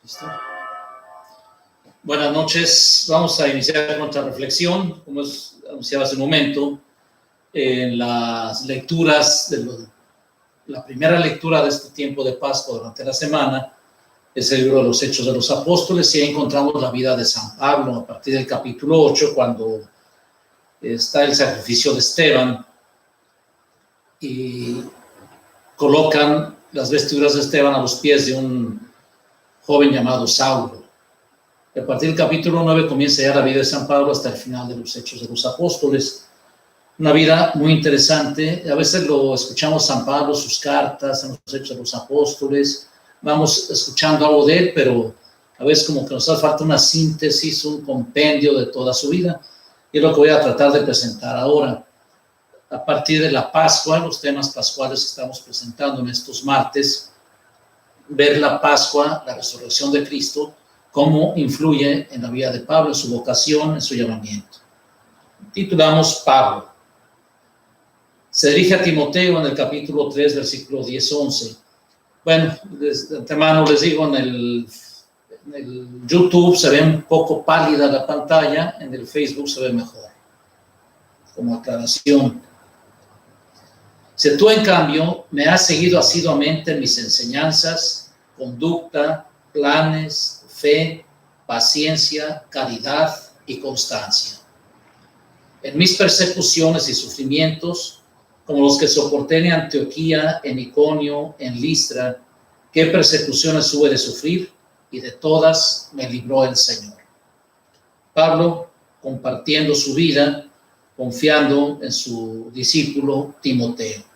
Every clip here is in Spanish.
¿Listo? Buenas noches. Vamos a iniciar nuestra reflexión, como anunciaba hace un momento, en las lecturas, la primera lectura de este tiempo de Pascua durante la semana es el libro de los Hechos de los Apóstoles, y ahí encontramos la vida de San Pablo a partir del capítulo 8, cuando está el sacrificio de Esteban, y colocan las vestiduras de Esteban a los pies de un joven llamado Saulo. Y a partir del capítulo 9 comienza ya la vida de San Pablo hasta el final de los Hechos de los Apóstoles. Una vida muy interesante. A veces lo escuchamos San Pablo, sus cartas, en los Hechos de los Apóstoles. Vamos escuchando algo de él, pero a veces como que nos hace falta una síntesis, un compendio de toda su vida. Y es lo que voy a tratar de presentar ahora. A partir de la Pascua, los temas pascuales que estamos presentando en estos martes, ver la Pascua, la resurrección de Cristo, cómo influye en la vida de Pablo, en su vocación, en su llamamiento. Titulamos Pablo. Se dirige a Timoteo en el capítulo 3, versículo 10-11. Bueno, de antemano les digo, en el YouTube se ve un poco pálida la pantalla, en el Facebook se ve mejor, como aclaración. Si tú, en cambio, me has seguido asiduamente en mis enseñanzas, conducta, planes, fe, paciencia, caridad y constancia. En mis persecuciones y sufrimientos, como los que soporté en Antioquía, en Iconio, en Listra, qué persecuciones hube de sufrir, y de todas me libró el Señor. Pablo, compartiendo su vida, confiando en su discípulo Timoteo.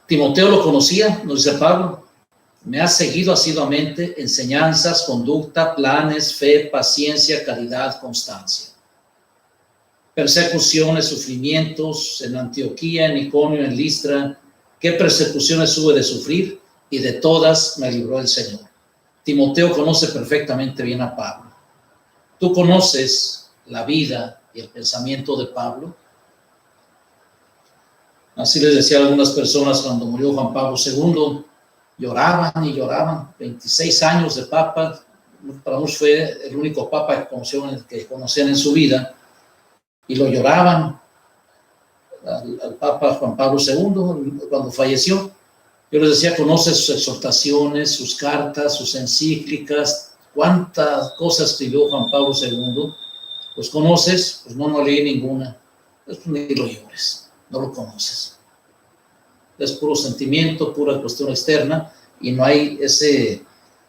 Timoteo lo conocía, nos dice Pablo, me ha seguido asiduamente enseñanzas, conducta, planes, fe, paciencia, caridad, constancia. Persecuciones, sufrimientos en Antioquía, en Iconio, en Listra, qué persecuciones hube de sufrir, y de todas me libró el Señor. Timoteo conoce perfectamente bien a Pablo. ¿Tú conoces la vida y el pensamiento de Pablo? Así les decía a algunas personas cuando murió Juan Pablo II, lloraban y lloraban. 26 años de papa, para muchos fue el único papa que conocían en su vida, y lo lloraban al Papa Juan Pablo II cuando falleció. Yo les decía, conoce sus exhortaciones, sus cartas, sus encíclicas, cuántas cosas escribió Juan Pablo II. ¿Los conoces? Pues no leí ninguna. Pues ni lo llores, no lo conoces. Es puro sentimiento, pura cuestión externa, y no hay ese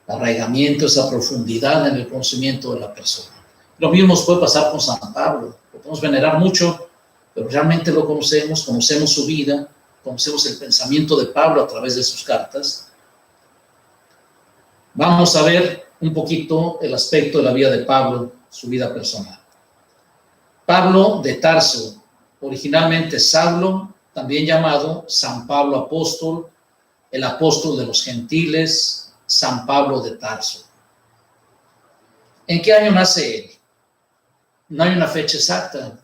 arraigamiento, esa profundidad en el conocimiento de la persona. Lo mismo nos puede pasar con San Pablo. Lo podemos venerar mucho, pero realmente lo conocemos su vida, conocemos el pensamiento de Pablo a través de sus cartas. Vamos a ver un poquito el aspecto de la vida de Pablo, su vida personal. Pablo de Tarso, originalmente Saulo, también llamado San Pablo Apóstol, el apóstol de los gentiles, San Pablo de Tarso. ¿En qué año nace él? No hay una fecha exacta.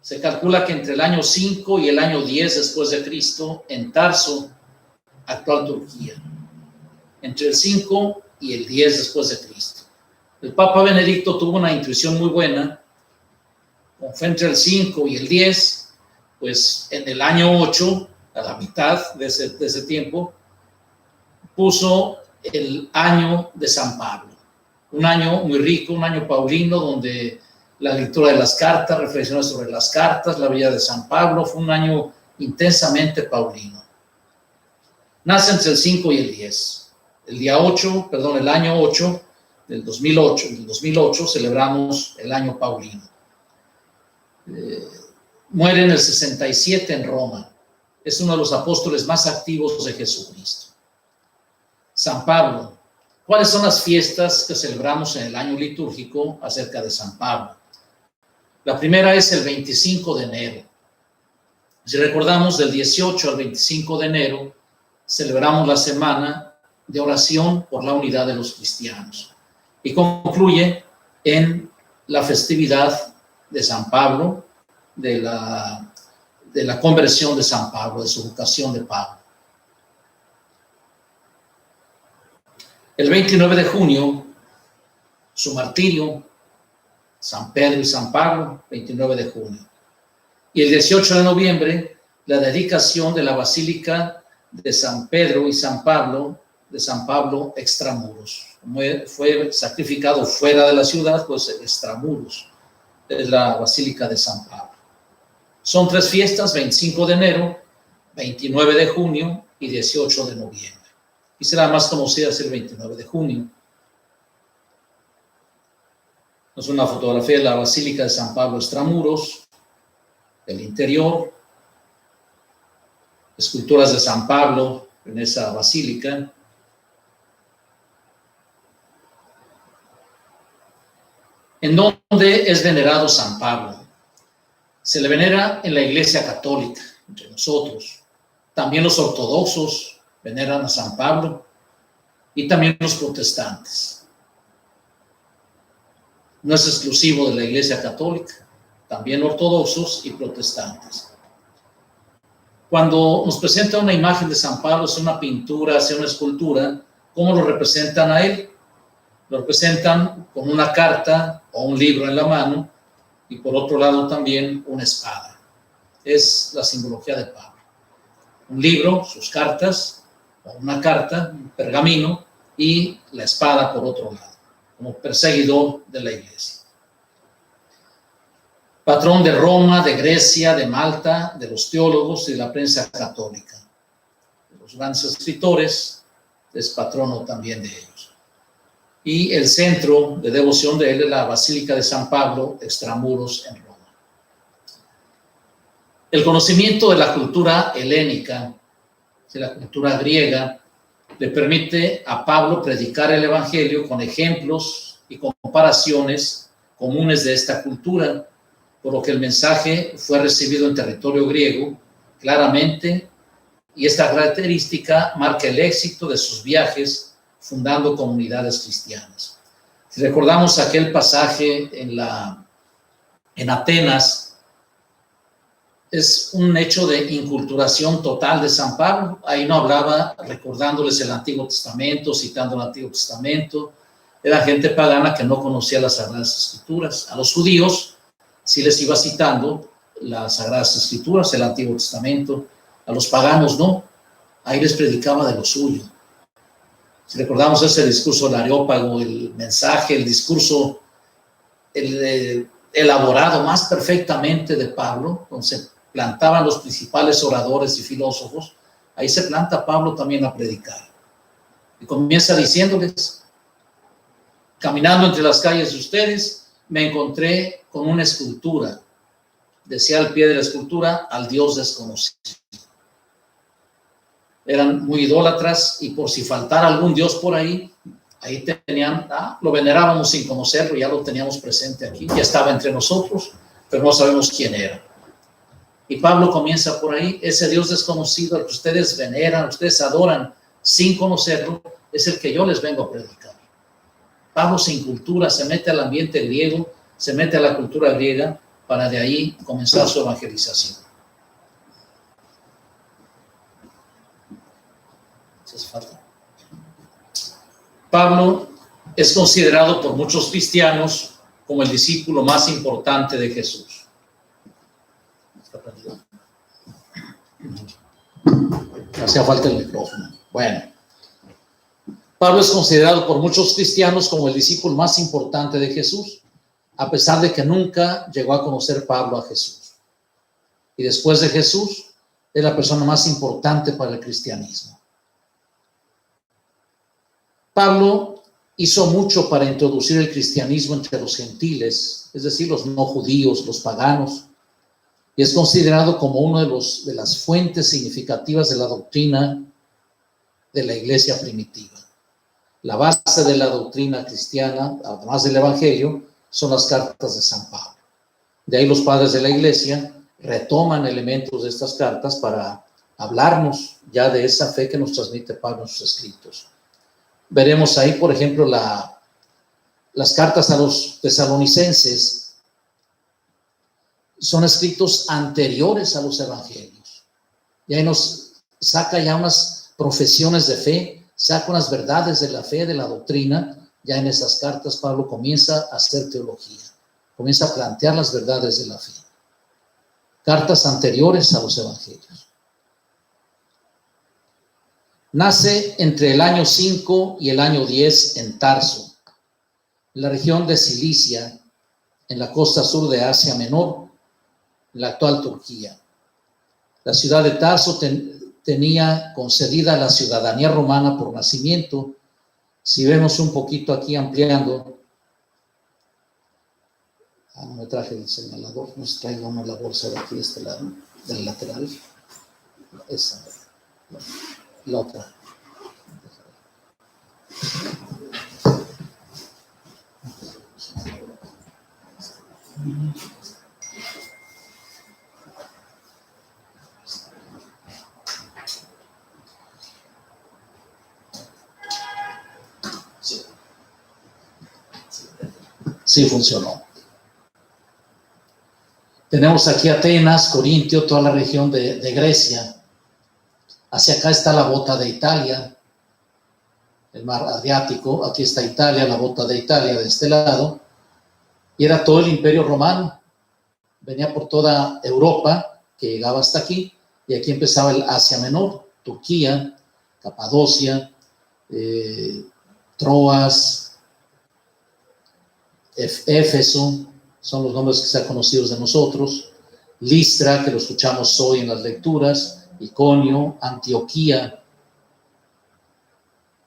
Se calcula que entre el año 5 y el año 10 después de Cristo, en Tarso, actual Turquía. Entre el 5 y el 10 después de Cristo. El Papa Benedicto tuvo una intuición muy buena. Como fue entre el 5 y el 10, pues en el año 8, a la mitad de ese tiempo, puso el año de San Pablo. Un año muy rico, un año paulino, donde la lectura de las cartas, reflexiones sobre las cartas, la vida de San Pablo, fue un año intensamente paulino. Nace entre el 5 y el 10. El año 8 del 2008 celebramos el año paulino. Muere en el 67 en Roma. Es uno de los apóstoles más activos de Jesucristo. San Pablo. ¿Cuáles son las fiestas que celebramos en el año litúrgico acerca de San Pablo? La primera es el 25 de enero. Si recordamos, del 18 al 25 de enero, celebramos la semana de oración por la unidad de los cristianos. Y concluye en la festividad de San Pablo, de la conversión de San Pablo, de su vocación de Pablo. El 29 de junio, su martirio, San Pedro y San Pablo, 29 de junio. Y el 18 de noviembre, la dedicación de la Basílica de San Pedro y San Pablo, de San Pablo extramuros. Como fue sacrificado fuera de la ciudad, pues extramuros es la Basílica de San Pablo. Son 3 fiestas, 25 de enero, 29 de junio y 18 de noviembre. Y será más conocida el 29 de junio. Es una fotografía de la Basílica de San Pablo extramuros, del interior, esculturas de San Pablo en esa basílica. ¿En dónde es venerado San Pablo? Se le venera en la Iglesia Católica, entre nosotros. También los ortodoxos veneran a San Pablo y también los protestantes. No es exclusivo de la Iglesia Católica, también ortodoxos y protestantes. Cuando nos presenta una imagen de San Pablo, sea una pintura, sea una escultura, ¿cómo lo representan a él? Lo representan con una carta o un libro en la mano y por otro lado también una espada. Es la simbología de Pablo. Un libro, sus cartas, o una carta, un pergamino, y la espada por otro lado, como perseguidor de la iglesia. Patrón de Roma, de Grecia, de Malta, de los teólogos y de la prensa católica. De los grandes escritores, es patrono también de ellos. Y el centro de devoción de él es la Basílica de San Pablo, extramuros en Roma. El conocimiento de la cultura helénica, de la cultura griega, le permite a Pablo predicar el Evangelio con ejemplos y comparaciones comunes de esta cultura, por lo que el mensaje fue recibido en territorio griego claramente, y esta característica marca el éxito de sus viajes fundando comunidades cristianas. Si recordamos aquel pasaje en Atenas, es un hecho de inculturación total de San Pablo. Ahí no hablaba recordándoles el Antiguo Testamento, citando el Antiguo Testamento. Era gente pagana que no conocía las Sagradas Escrituras. A los judíos sí les iba citando las Sagradas Escrituras, el Antiguo Testamento. A los paganos no. Ahí les predicaba de lo suyo. Si recordamos ese discurso del Areópago, el mensaje, el discurso elaborado más perfectamente de Pablo, donde se plantaban los principales oradores y filósofos, ahí se planta Pablo también a predicar. Y comienza diciéndoles: caminando entre las calles de ustedes, me encontré con una escultura. Decía al pie de la escultura: al Dios desconocido. Eran muy idólatras y por si faltara algún Dios por ahí, ahí tenían, lo venerábamos sin conocerlo, ya lo teníamos presente aquí, ya estaba entre nosotros, pero no sabemos quién era. Y Pablo comienza por ahí: ese Dios desconocido al que ustedes veneran, ustedes adoran sin conocerlo, es el que yo les vengo a predicar. Pablo se incultura, se mete al ambiente griego, se mete a la cultura griega para de ahí comenzar su evangelización. Pablo es considerado por muchos cristianos como el discípulo más importante de Jesús. Hacía falta el micrófono. Bueno, Pablo es considerado por muchos cristianos como el discípulo más importante de Jesús, a pesar de que nunca llegó a conocer Pablo a Jesús. Y después de Jesús, es la persona más importante para el cristianismo. Pablo hizo mucho para introducir el cristianismo entre los gentiles, es decir, los no judíos, los paganos, y es considerado como uno de las fuentes significativas de la doctrina de la iglesia primitiva. La base de la doctrina cristiana, además del Evangelio, son las cartas de San Pablo. De ahí los padres de la iglesia retoman elementos de estas cartas para hablarnos ya de esa fe que nos transmite Pablo en sus escritos. Veremos ahí, por ejemplo, las cartas a los tesalonicenses son escritos anteriores a los evangelios. Y ahí nos saca ya unas profesiones de fe saca unas verdades de la fe, de la doctrina. Ya en esas cartas Pablo comienza a hacer teología, comienza a plantear las verdades de la fe. Cartas anteriores a los evangelios. Nace entre el año 5 y el año 10 en Tarso, en la región de Cilicia, en la costa sur de Asia Menor, en la actual Turquía. La ciudad de Tarso tenía concedida la ciudadanía romana por nacimiento. Si vemos un poquito aquí ampliando, no me traje el señalador, no se traiga uno la bolsa de aquí, de este lado, del lateral, esa, la otra. Sí funcionó. Tenemos aquí Atenas, Corintio, toda la región de Grecia. Hacia acá está la bota de Italia, el mar Adriático. Aquí está Italia, la bota de Italia de este lado. Y era todo el imperio romano. Venía por toda Europa, que llegaba hasta aquí. Y aquí empezaba el Asia Menor, Turquía, Capadocia, Troas, Éfeso, son los nombres que sean conocidos de nosotros. Listra, que lo escuchamos hoy en las lecturas. Iconio, Antioquía.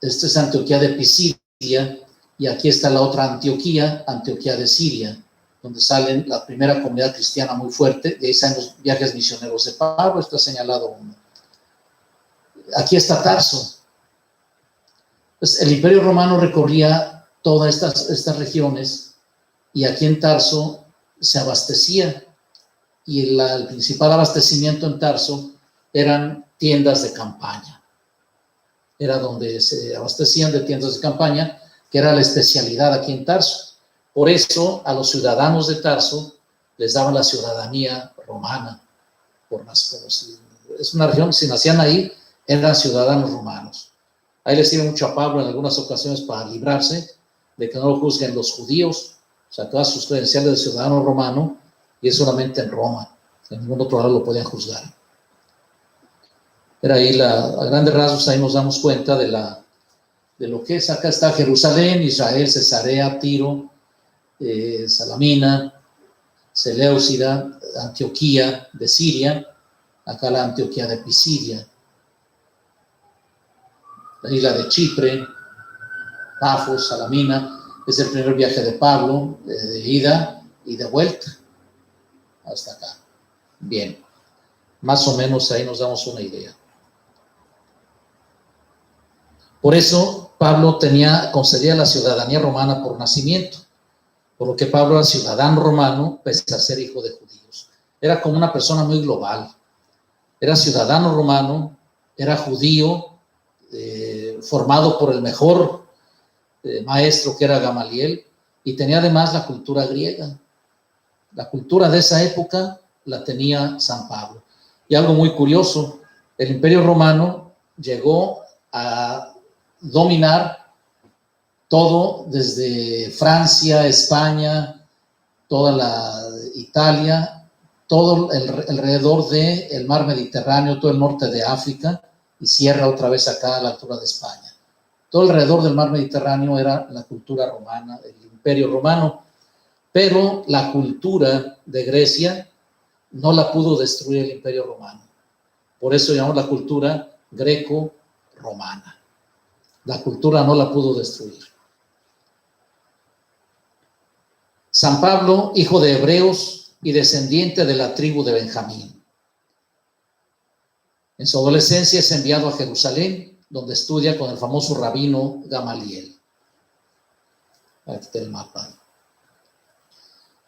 Esta es Antioquía de Pisidia. Y aquí está la otra Antioquía, Antioquía de Siria, donde sale la primera comunidad cristiana muy fuerte. De ahí salen los viajes misioneros de Pablo. Está señalado uno. Aquí está Tarso. Pues el Imperio Romano recorría todas estas regiones. Y aquí en Tarso se abastecía, y el principal abastecimiento en Tarso eran tiendas de campaña. Era donde se abastecían de tiendas de campaña, que era la especialidad aquí en Tarso. Por eso a los ciudadanos de Tarso les daban la ciudadanía romana. Es una región, si nacían ahí, eran ciudadanos romanos. Ahí les sirve mucho a Pablo en algunas ocasiones para librarse de que no lo juzguen los judíos. Sacaba sus credenciales de ciudadano romano, y es solamente en Roma. En ningún otro lado lo podían juzgar. Pero ahí, a grandes rasgos, ahí nos damos cuenta de lo que es. Acá está Jerusalén, Israel, Cesarea, Tiro, Salamina, Seleucida, Antioquía de Siria. Acá la Antioquía de Pisidia. La isla de Chipre, Pafos, Salamina. Es el primer viaje de Pablo, de ida y de vuelta, hasta acá. Bien, más o menos ahí nos damos una idea. Por eso Pablo concedía la ciudadanía romana por nacimiento, por lo que Pablo era ciudadano romano, pese a ser hijo de judíos. Era como una persona muy global. Era ciudadano romano, era judío, formado por el mejor maestro, que era Gamaliel, y tenía además la cultura griega. La cultura de esa época la tenía San Pablo. Y algo muy curioso, el Imperio Romano llegó a dominar todo, desde Francia, España, toda la Italia, todo alrededor del mar Mediterráneo, todo el norte de África, y cierra otra vez acá a la altura de España. Todo alrededor del mar Mediterráneo era la cultura romana, el Imperio Romano, pero la cultura de Grecia no la pudo destruir el Imperio Romano. Por eso llamamos la cultura greco-romana. La cultura no la pudo destruir. San Pablo, hijo de hebreos y descendiente de la tribu de Benjamín. En su adolescencia es enviado a Jerusalén, donde estudia con el famoso rabino Gamaliel. Aquí está el mapa.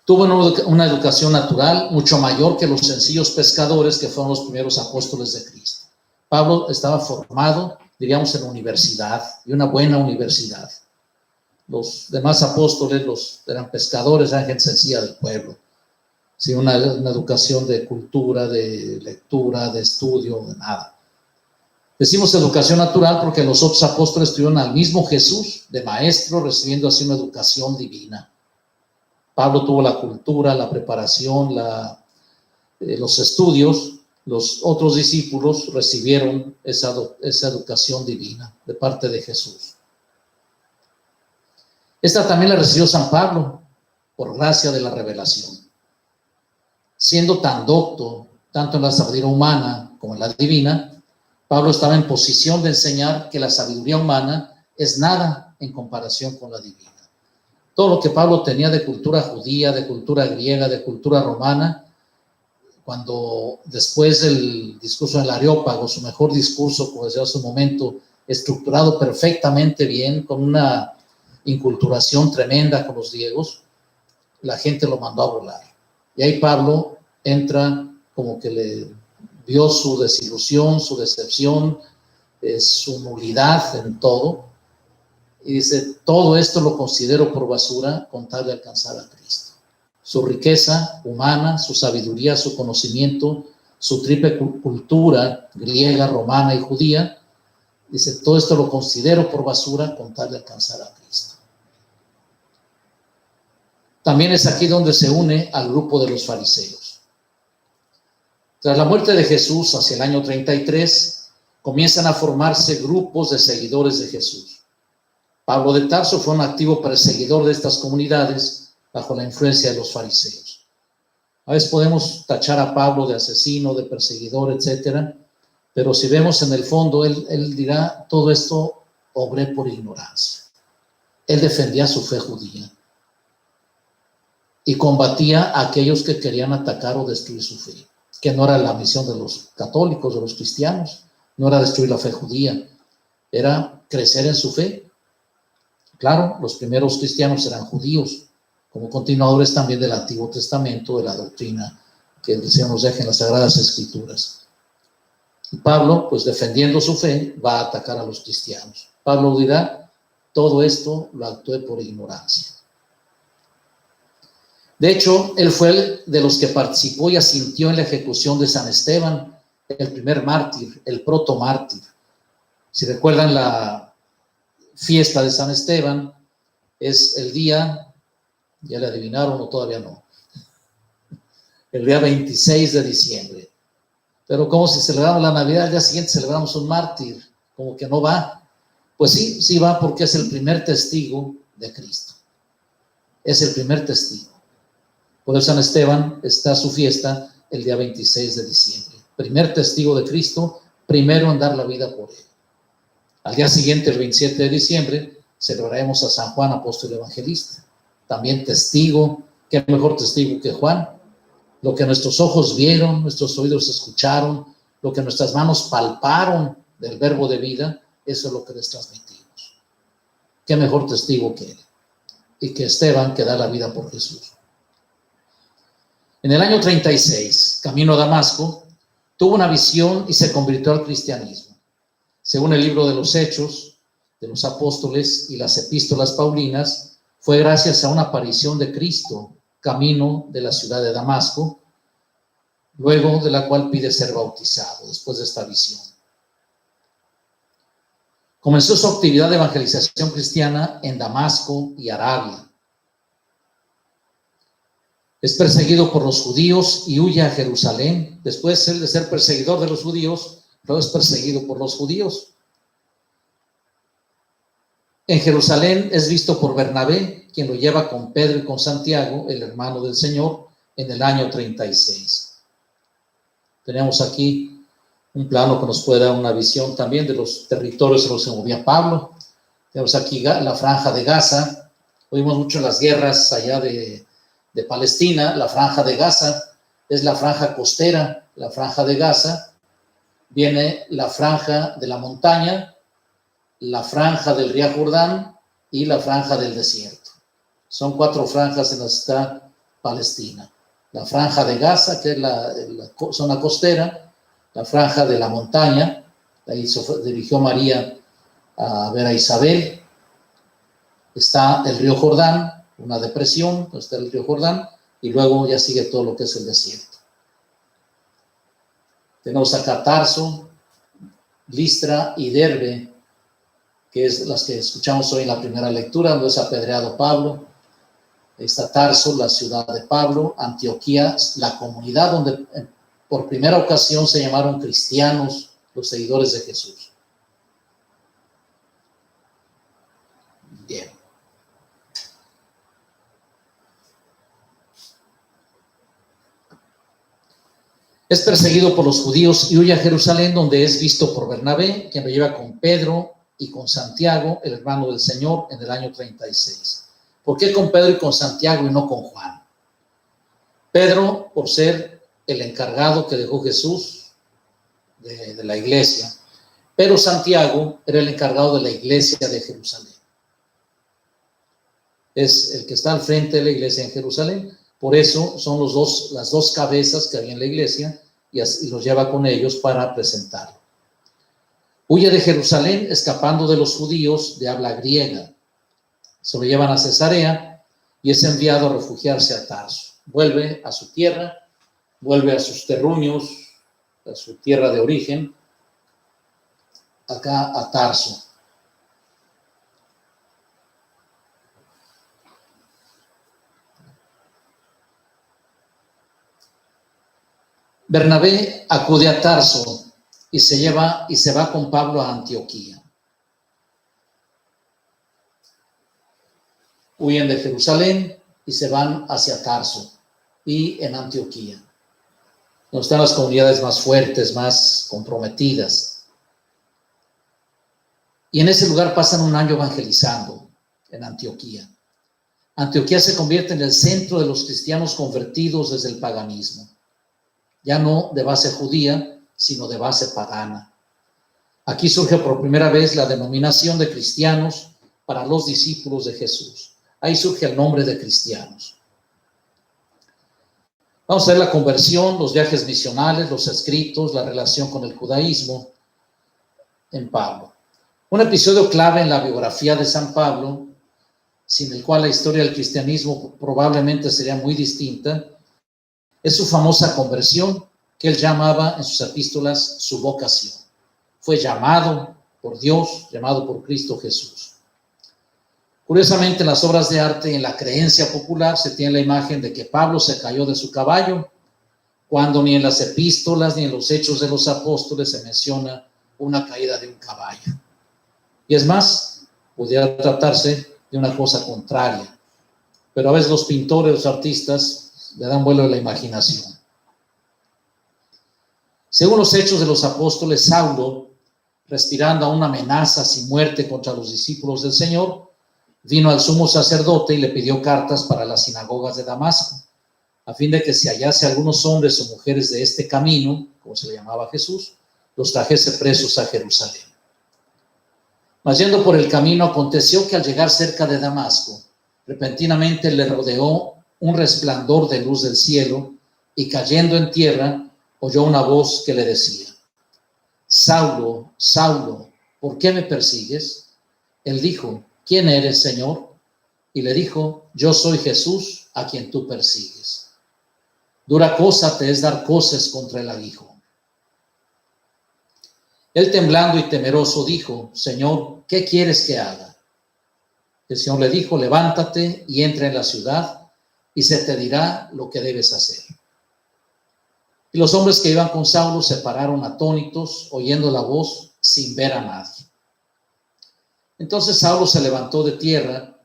Tuvo una educación natural mucho mayor que los sencillos pescadores que fueron los primeros apóstoles de Cristo. Pablo estaba formado, diríamos, en universidad, y una buena universidad. Los demás apóstoles eran pescadores, eran gente sencilla del pueblo. Sí, una educación de cultura, de lectura, de estudio, de nada. Decimos educación natural porque los otros apóstoles tuvieron al mismo Jesús de maestro, recibiendo así una educación divina. Pablo tuvo la cultura, la preparación, los estudios. Los otros discípulos recibieron esa educación divina de parte de Jesús. Esta también la recibió San Pablo por gracia de la revelación. Siendo tan docto, tanto en la sabiduría humana como en la divina, Pablo estaba en posición de enseñar que la sabiduría humana es nada en comparación con la divina. Todo lo que Pablo tenía de cultura judía, de cultura griega, de cultura romana, cuando después del discurso del Areópago, su mejor discurso, como decía hace un momento, estructurado perfectamente bien, con una inculturación tremenda con los griegos, la gente lo mandó a volar. Y ahí Pablo entra como que le vio su desilusión, su decepción, su nulidad en todo, y dice, todo esto lo considero por basura con tal de alcanzar a Cristo. Su riqueza humana, su sabiduría, su conocimiento, su triple cultura griega, romana y judía, dice, todo esto lo considero por basura con tal de alcanzar a Cristo. También es aquí donde se une al grupo de los fariseos. Tras la muerte de Jesús, hacia el año 33, comienzan a formarse grupos de seguidores de Jesús. Pablo de Tarso fue un activo perseguidor de estas comunidades bajo la influencia de los fariseos. A veces podemos tachar a Pablo de asesino, de perseguidor, etcétera, pero si vemos en el fondo, él dirá, todo esto obré por ignorancia. Él defendía su fe judía y combatía a aquellos que querían atacar o destruir su fe, que no era la misión de los católicos, de los cristianos, no era destruir la fe judía, era crecer en su fe. Claro, los primeros cristianos eran judíos, como continuadores también del Antiguo Testamento, de la doctrina que el Señor nos deja en las Sagradas Escrituras. Y Pablo, pues defendiendo su fe, va a atacar a los cristianos. Pablo dirá, todo esto lo actué por ignorancia. De hecho, él fue de los que participó y asintió en la ejecución de San Esteban, el primer mártir, el protomártir. Si recuerdan la fiesta de San Esteban, es el día, ya le adivinaron o todavía no, el día 26 de diciembre. Pero como si celebramos la Navidad, el día siguiente celebramos un mártir, como que no va. Pues sí, sí va porque es el primer testigo de Cristo. Es el primer testigo. Por eso San Esteban está su fiesta el día 26 de diciembre. Primer testigo de Cristo, primero en dar la vida por él. Al día siguiente, el 27 de diciembre, celebraremos a San Juan, apóstol evangelista. También testigo, qué mejor testigo que Juan. Lo que nuestros ojos vieron, nuestros oídos escucharon, lo que nuestras manos palparon del verbo de vida, eso es lo que les transmitimos. Qué mejor testigo que él. Y que Esteban, que da la vida por Jesús. En el año 36, camino a Damasco, tuvo una visión y se convirtió al cristianismo. Según el libro de los Hechos de los Apóstoles y las epístolas paulinas, fue gracias a una aparición de Cristo, camino de la ciudad de Damasco, luego de la cual pide ser bautizado, después de esta visión. Comenzó su actividad de evangelización cristiana en Damasco y Arabia. Es perseguido por los judíos y huye a Jerusalén. Después de ser perseguidor de los judíos, luego es perseguido por los judíos. En Jerusalén es visto por Bernabé, quien lo lleva con Pedro y con Santiago, el hermano del Señor, en el año 36. Tenemos aquí un plano que nos puede dar una visión también de los territorios en los que se movía Pablo. Tenemos aquí la franja de Gaza. Oímos mucho las guerras allá de Palestina. La franja de Gaza es la franja costera. La franja de Gaza viene la franja de la montaña, la franja del río Jordán y la franja del desierto. Son 4 franjas en las que está Palestina. La franja de Gaza, que es la zona costera, la franja de la montaña, ahí se dirigió María a ver a Isabel. Está el río Jordán, una depresión, está el río Jordán, y luego ya sigue todo lo que es el desierto. Tenemos acá Tarso, Listra y Derbe, que es las que escuchamos hoy en la primera lectura, donde es apedreado Pablo. Está Tarso, la ciudad de Pablo. Antioquía, la comunidad donde por primera ocasión se llamaron cristianos, los seguidores de Jesús. Bien. Es perseguido por los judíos y huye a Jerusalén, donde es visto por Bernabé, quien lo lleva con Pedro y con Santiago, el hermano del Señor, en el año 36. ¿Por qué con Pedro y con Santiago y no con Juan? Pedro, por ser el encargado que dejó Jesús de la iglesia, pero Santiago era el encargado de la iglesia de Jerusalén. Es el que está al frente de la iglesia en Jerusalén. Por eso son las dos cabezas que había en la iglesia y los lleva con ellos para presentarlo. Huye de Jerusalén escapando de los judíos de habla griega. Se lo llevan a Cesarea y es enviado a refugiarse a Tarso. Vuelve a su tierra, vuelve a sus terruños, a su tierra de origen, acá a Tarso. Bernabé acude a Tarso y se va con Pablo a Antioquía. Huyen de Jerusalén y se van hacia Tarso y en Antioquía, donde están las comunidades más fuertes, más comprometidas. Y en ese lugar pasan un año evangelizando en Antioquía. Antioquía se convierte en el centro de los cristianos convertidos desde el paganismo. Ya no de base judía, sino de base pagana. Aquí surge por primera vez la denominación de cristianos para los discípulos de Jesús. Ahí surge el nombre de cristianos. Vamos a ver la conversión, los viajes misionales, los escritos, la relación con el judaísmo en Pablo. Un episodio clave en la biografía de San Pablo, sin el cual la historia del cristianismo probablemente sería muy distinta, es su famosa conversión, que él llamaba en sus epístolas su vocación. Fue llamado por Dios, llamado por Cristo Jesús. Curiosamente, en las obras de arte, en la creencia popular, se tiene la imagen de que Pablo se cayó de su caballo, cuando ni en las epístolas ni en los hechos de los apóstoles se menciona una caída de un caballo. Y es más, pudiera tratarse de una cosa contraria. Pero a veces los pintores, los artistas, le dan vuelo a la imaginación. Según los hechos de los apóstoles, Saulo, respirando aún amenazas y muerte contra los discípulos del Señor, vino al sumo sacerdote y le pidió cartas para las sinagogas de Damasco, a fin de que si hallase algunos hombres o mujeres de este camino, como se le llamaba Jesús, los trajese presos a Jerusalén. Mas yendo por el camino, aconteció que al llegar cerca de Damasco, repentinamente le rodeó un resplandor de luz del cielo, y cayendo en tierra, oyó una voz que le decía: Saulo, Saulo, ¿por qué me persigues? Él dijo: ¿quién eres, Señor? Y le dijo: yo soy Jesús, a quien tú persigues. Dura cosa te es dar coces contra el aguijón. Él, temblando y temeroso, dijo: Señor, ¿qué quieres que haga? El Señor le dijo: levántate y entra en la ciudad, y se te dirá lo que debes hacer. Y los hombres que iban con Saulo se pararon atónitos, oyendo la voz, sin ver a nadie. Entonces Saulo se levantó de tierra,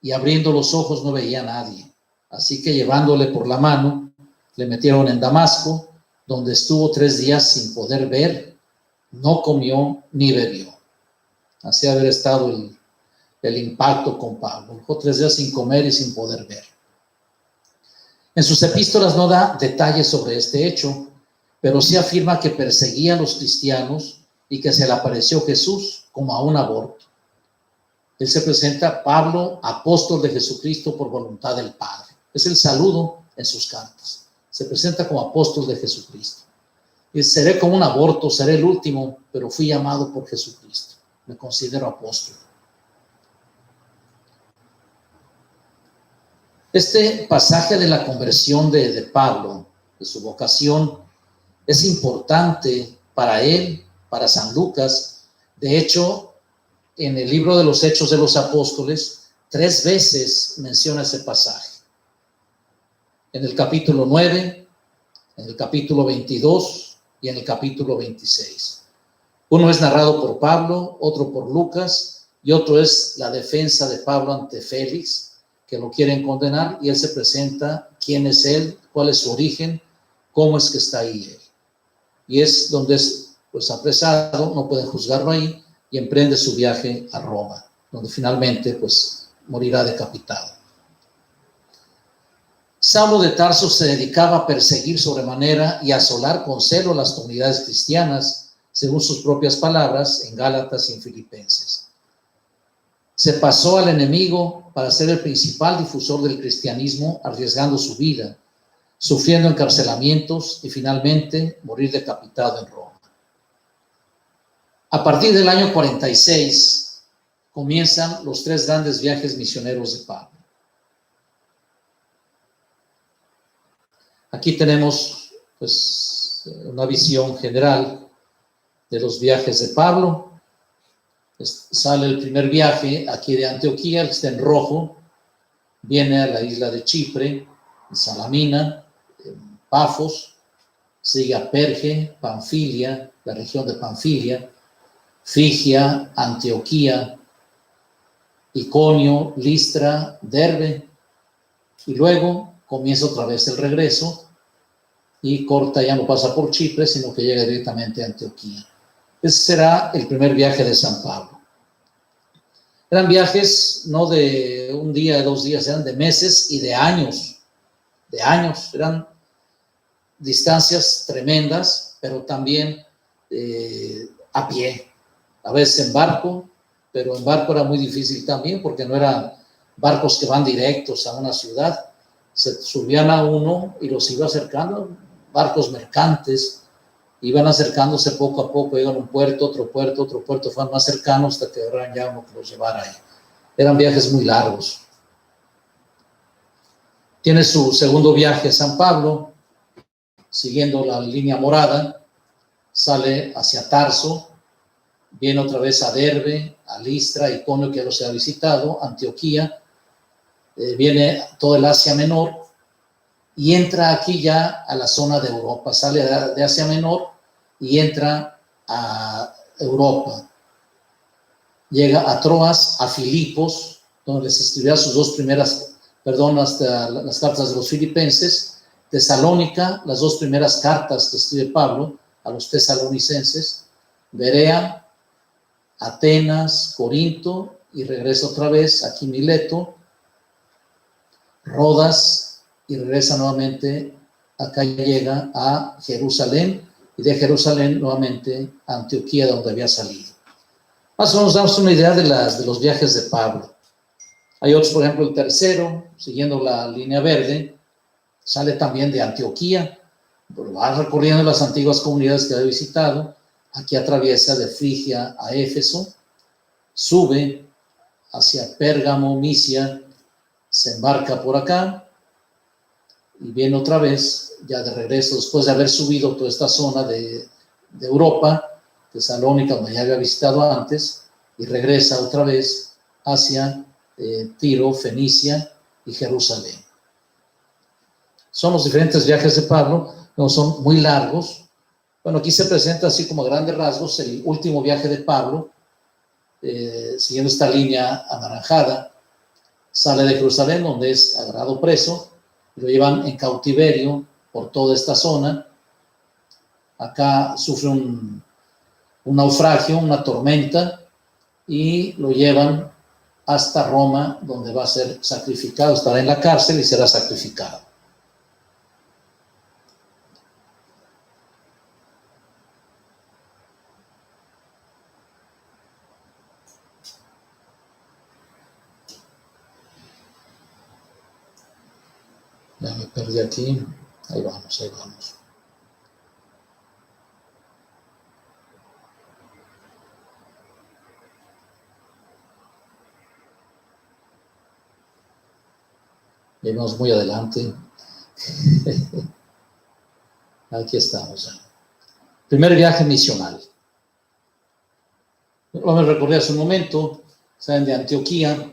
y abriendo los ojos no veía a nadie. Así que, llevándole por la mano, le metieron en Damasco, donde estuvo 3 días sin poder ver, no comió ni bebió. Así haber estado el impacto con Pablo. Dejó 3 días sin comer y sin poder ver. En sus epístolas no da detalles sobre este hecho, pero sí afirma que perseguía a los cristianos y que se le apareció Jesús como a un aborto. Él se presenta, Pablo, apóstol de Jesucristo por voluntad del Padre. Es el saludo en sus cartas. Se presenta como apóstol de Jesucristo. Y seré como un aborto, seré el último, pero fui llamado por Jesucristo. Me considero apóstol. Este pasaje de la conversión de Pablo, de su vocación, es importante para él, para San Lucas. De hecho, en el libro de los Hechos de los Apóstoles, 3 veces menciona ese pasaje. En el capítulo 9, en el capítulo 22 y en el capítulo 26. Uno es narrado por Pablo, otro por Lucas, y otro es la defensa de Pablo ante Félix, que lo quieren condenar, y él se presenta quién es él, cuál es su origen, cómo es que está ahí él. Y es donde es pues apresado, no pueden juzgarlo ahí, y emprende su viaje a Roma, donde finalmente pues morirá decapitado. Saulo de Tarso se dedicaba a perseguir sobremanera y a asolar con celo las comunidades cristianas, según sus propias palabras, en Gálatas y en Filipenses. Se pasó al enemigo para ser el principal difusor del cristianismo, arriesgando su vida, sufriendo encarcelamientos y finalmente morir decapitado en Roma. A partir del año 46 comienzan los 3 grandes viajes misioneros de Pablo. Aquí tenemos pues una visión general de los viajes de Pablo. Sale el primer viaje aquí de Antioquía, que está en rojo, viene a la isla de Chipre, en Salamina, en Pafos, sigue a Perge, Panfilia, la región de Panfilia, Frigia, Antioquía, Iconio, Listra, Derbe, y luego comienza otra vez el regreso y corta, ya no pasa por Chipre, sino que llega directamente a Antioquía. Ese será el primer viaje de San Pablo. Eran viajes no de un día, 2 días, eran de meses y de años, eran distancias tremendas, pero también a pie, a veces en barco, pero en barco era muy difícil también, porque no eran barcos que van directos a una ciudad, se subían a uno y los iba acercando, barcos mercantes, iban acercándose poco a poco, llegan a un puerto, otro puerto, fueron más cercanos hasta que eran ya uno que los llevara ahí. Eran viajes muy largos. Tiene su segundo viaje San Pablo, siguiendo la línea morada, sale hacia Tarso, viene otra vez a Derbe, a Listra, Iconio, que ya los ha visitado, Antioquía, viene todo el Asia Menor, y entra aquí ya a la zona de Europa, sale de Asia Menor y entra a Europa. Llega a Troas, a Filipos, donde les escribirá sus 2 primeras, hasta las cartas de los Filipenses, Tesalónica, las 2 primeras cartas que escribe Pablo a los tesalonicenses, Berea, Atenas, Corinto, y regresa otra vez aquí Mileto, Rodas, y regresa nuevamente, acá llega a Jerusalén, y de Jerusalén nuevamente a Antioquía, donde había salido. Más o menos damos una idea de los viajes de Pablo. Hay otros, por ejemplo, el tercero, siguiendo la línea verde, sale también de Antioquía, va recorriendo las antiguas comunidades que había visitado, aquí atraviesa de Frigia a Éfeso, sube hacia Pérgamo, Misia, se embarca por acá, y viene otra vez, ya de regreso, después de haber subido toda esta zona de Europa, Tesalónica, donde ya había visitado antes, y regresa otra vez hacia Tiro, Fenicia y Jerusalén. Son los diferentes viajes de Pablo, no son muy largos. Bueno, aquí se presenta así como a grandes rasgos el último viaje de Pablo, siguiendo esta línea anaranjada, sale de Jerusalén, donde es agarrado preso, lo llevan en cautiverio por toda esta zona. Acá sufre un naufragio, una tormenta, y lo llevan hasta Roma, donde va a ser sacrificado, estará en la cárcel y será sacrificado. Ya me perdí aquí. Ahí vamos, ahí vamos. Vamos muy adelante. Aquí estamos. Primer viaje misional. Vamos a recordar hace un momento, saben de Antioquía,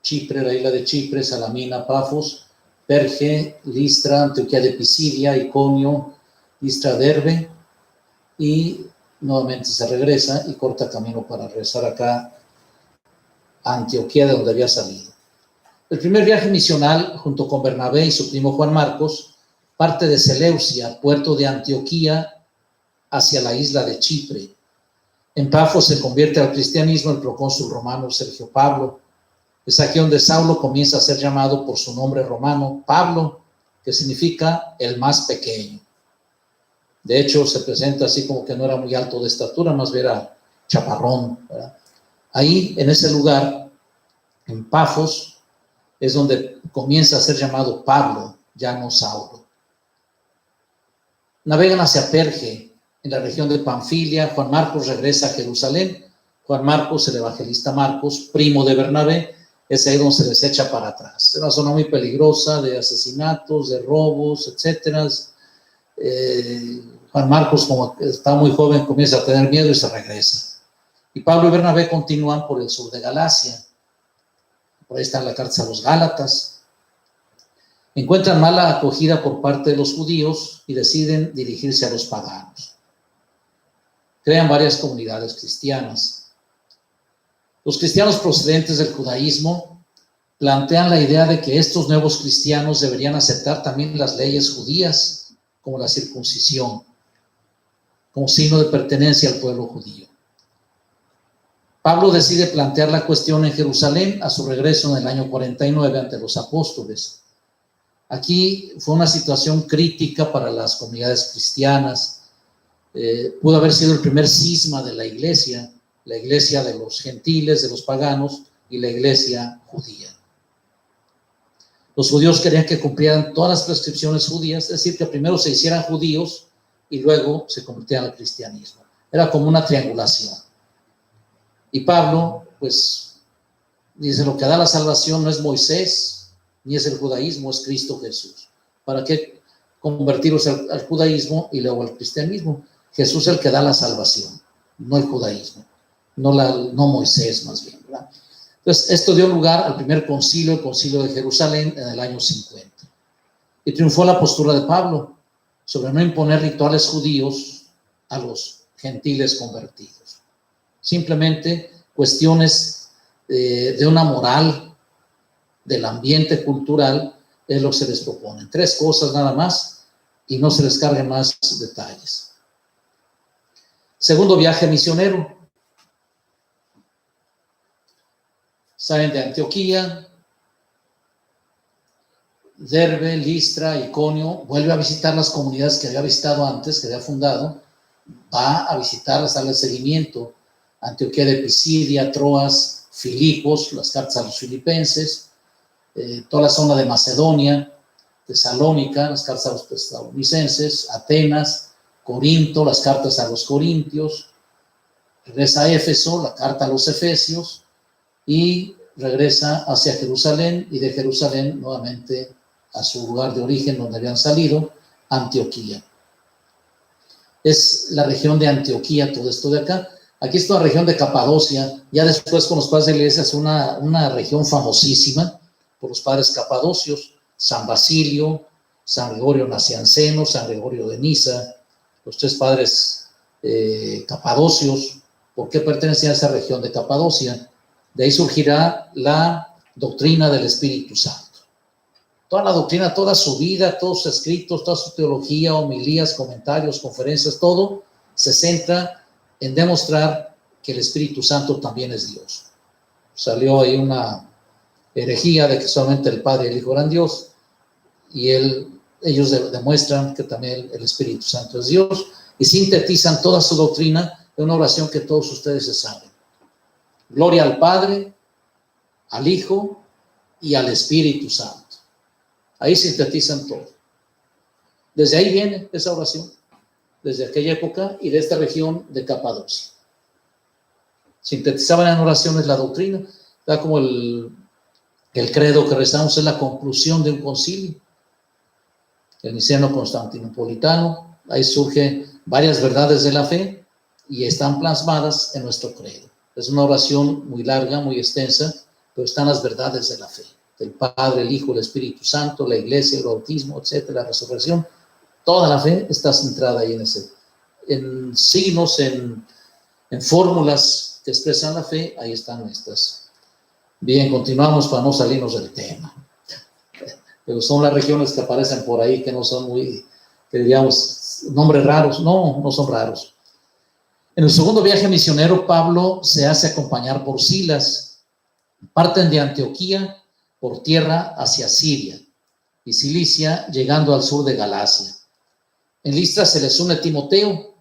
Chipre, la isla de Chipre, Salamina, Pafos, Perge, Listra, Antioquía de Pisidia, Iconio, Listra, Derbe, y nuevamente se regresa y corta camino para regresar acá a Antioquía, de donde había salido. El primer viaje misional, junto con Bernabé y su primo Juan Marcos, parte de Seleucia, puerto de Antioquía, hacia la isla de Chipre. En Pafos se convierte al cristianismo el procónsul romano Sergio Pablo. Es aquí donde Saulo comienza a ser llamado por su nombre romano, Pablo, que significa el más pequeño. De hecho, se presenta así como que no era muy alto de estatura, más bien era chaparrón, ¿verdad? Ahí, en ese lugar, en Pafos, es donde comienza a ser llamado Pablo, ya no Saulo. Navegan hacia Perge, en la región de Panfilia. Juan Marcos regresa a Jerusalén. Juan Marcos, el evangelista Marcos, primo de Bernabé, es ahí donde se les echa para atrás. Es una zona muy peligrosa de asesinatos, de robos, etcétera. Juan Marcos, como está muy joven, comienza a tener miedo y se regresa. Y Pablo y Bernabé continúan por el sur de Galacia. Por ahí está la carta a los Gálatas. Encuentran mala acogida por parte de los judíos y deciden dirigirse a los paganos. Crean varias comunidades cristianas. Los cristianos procedentes del judaísmo plantean la idea de que estos nuevos cristianos deberían aceptar también las leyes judías, como la circuncisión, como signo de pertenencia al pueblo judío. Pablo decide plantear la cuestión en Jerusalén a su regreso en el año 49 ante los apóstoles. Aquí fue una situación crítica para las comunidades cristianas. Pudo haber sido el primer cisma de la iglesia de los gentiles, de los paganos, y la iglesia judía. Los judíos querían que cumplieran todas las prescripciones judías, es decir, que primero se hicieran judíos y luego se convirtieran al cristianismo. Era como una triangulación. Y Pablo, pues, dice, lo que da la salvación no es Moisés, ni es el judaísmo, es Cristo Jesús. ¿Para qué convertirlos al judaísmo y luego al cristianismo? Jesús es el que da la salvación, no el judaísmo, no Moisés más bien, ¿verdad? Entonces, esto dio lugar al primer concilio, el concilio de Jerusalén, en el año 50. Y triunfó la postura de Pablo sobre no imponer rituales judíos a los gentiles convertidos. Simplemente cuestiones de una moral, del ambiente cultural, es lo que se les propone. 3 cosas nada más y no se les carguen más detalles. Segundo viaje misionero. Salen de Antioquía, Derbe, Listra, Iconio, vuelve a visitar las comunidades que había visitado antes, que había fundado, va a visitarlas, darle seguimiento. Antioquía de Pisidia, Troas, Filipos, las cartas a los filipenses, toda la zona de Macedonia, Tesalónica, las cartas a los tesalonicenses, Atenas, Corinto, las cartas a los corintios, regresa a Éfeso, la carta a los efesios, y regresa hacia Jerusalén, y de Jerusalén nuevamente a su lugar de origen donde habían salido, Antioquía. Es la región de Antioquía, todo esto de acá. Aquí está la región de Capadocia, ya después con los padres de la iglesia es una región famosísima por los padres capadocios, San Basilio, San Gregorio Nacianceno, San Gregorio de Niza, los 3 padres capadocios. ¿Por qué pertenecían a esa región de Capadocia? De ahí surgirá la doctrina del Espíritu Santo. Toda la doctrina, toda su vida, todos sus escritos, toda su teología, homilías, comentarios, conferencias, todo se centra en demostrar que el Espíritu Santo también es Dios. Salió ahí una herejía de que solamente el Padre y el Hijo eran Dios, y ellos demuestran que también el Espíritu Santo es Dios, y sintetizan toda su doctrina en una oración que todos ustedes se saben. Gloria al Padre, al Hijo y al Espíritu Santo. Ahí sintetizan todo. Desde ahí viene esa oración, desde aquella época y de esta región de Capadocia. Sintetizaban en oraciones la doctrina, da como el credo que rezamos es la conclusión de un concilio, el niceno constantinopolitano. Ahí surgen varias verdades de la fe y están plasmadas en nuestro credo. Es una oración muy larga, muy extensa, pero están las verdades de la fe, del Padre, el Hijo, el Espíritu Santo, la Iglesia, el bautismo, etcétera, la resurrección. Toda la fe está centrada ahí en signos, en fórmulas que expresan la fe. Ahí están estas. Bien, continuamos para no salirnos del tema. Pero son las regiones que aparecen por ahí que no son muy, que diríamos, nombres raros. No, no son raros. En el segundo viaje misionero, Pablo se hace acompañar por Silas. Parten de Antioquía por tierra hacia Siria y Cilicia, llegando al sur de Galacia. En Listra se les une Timoteo.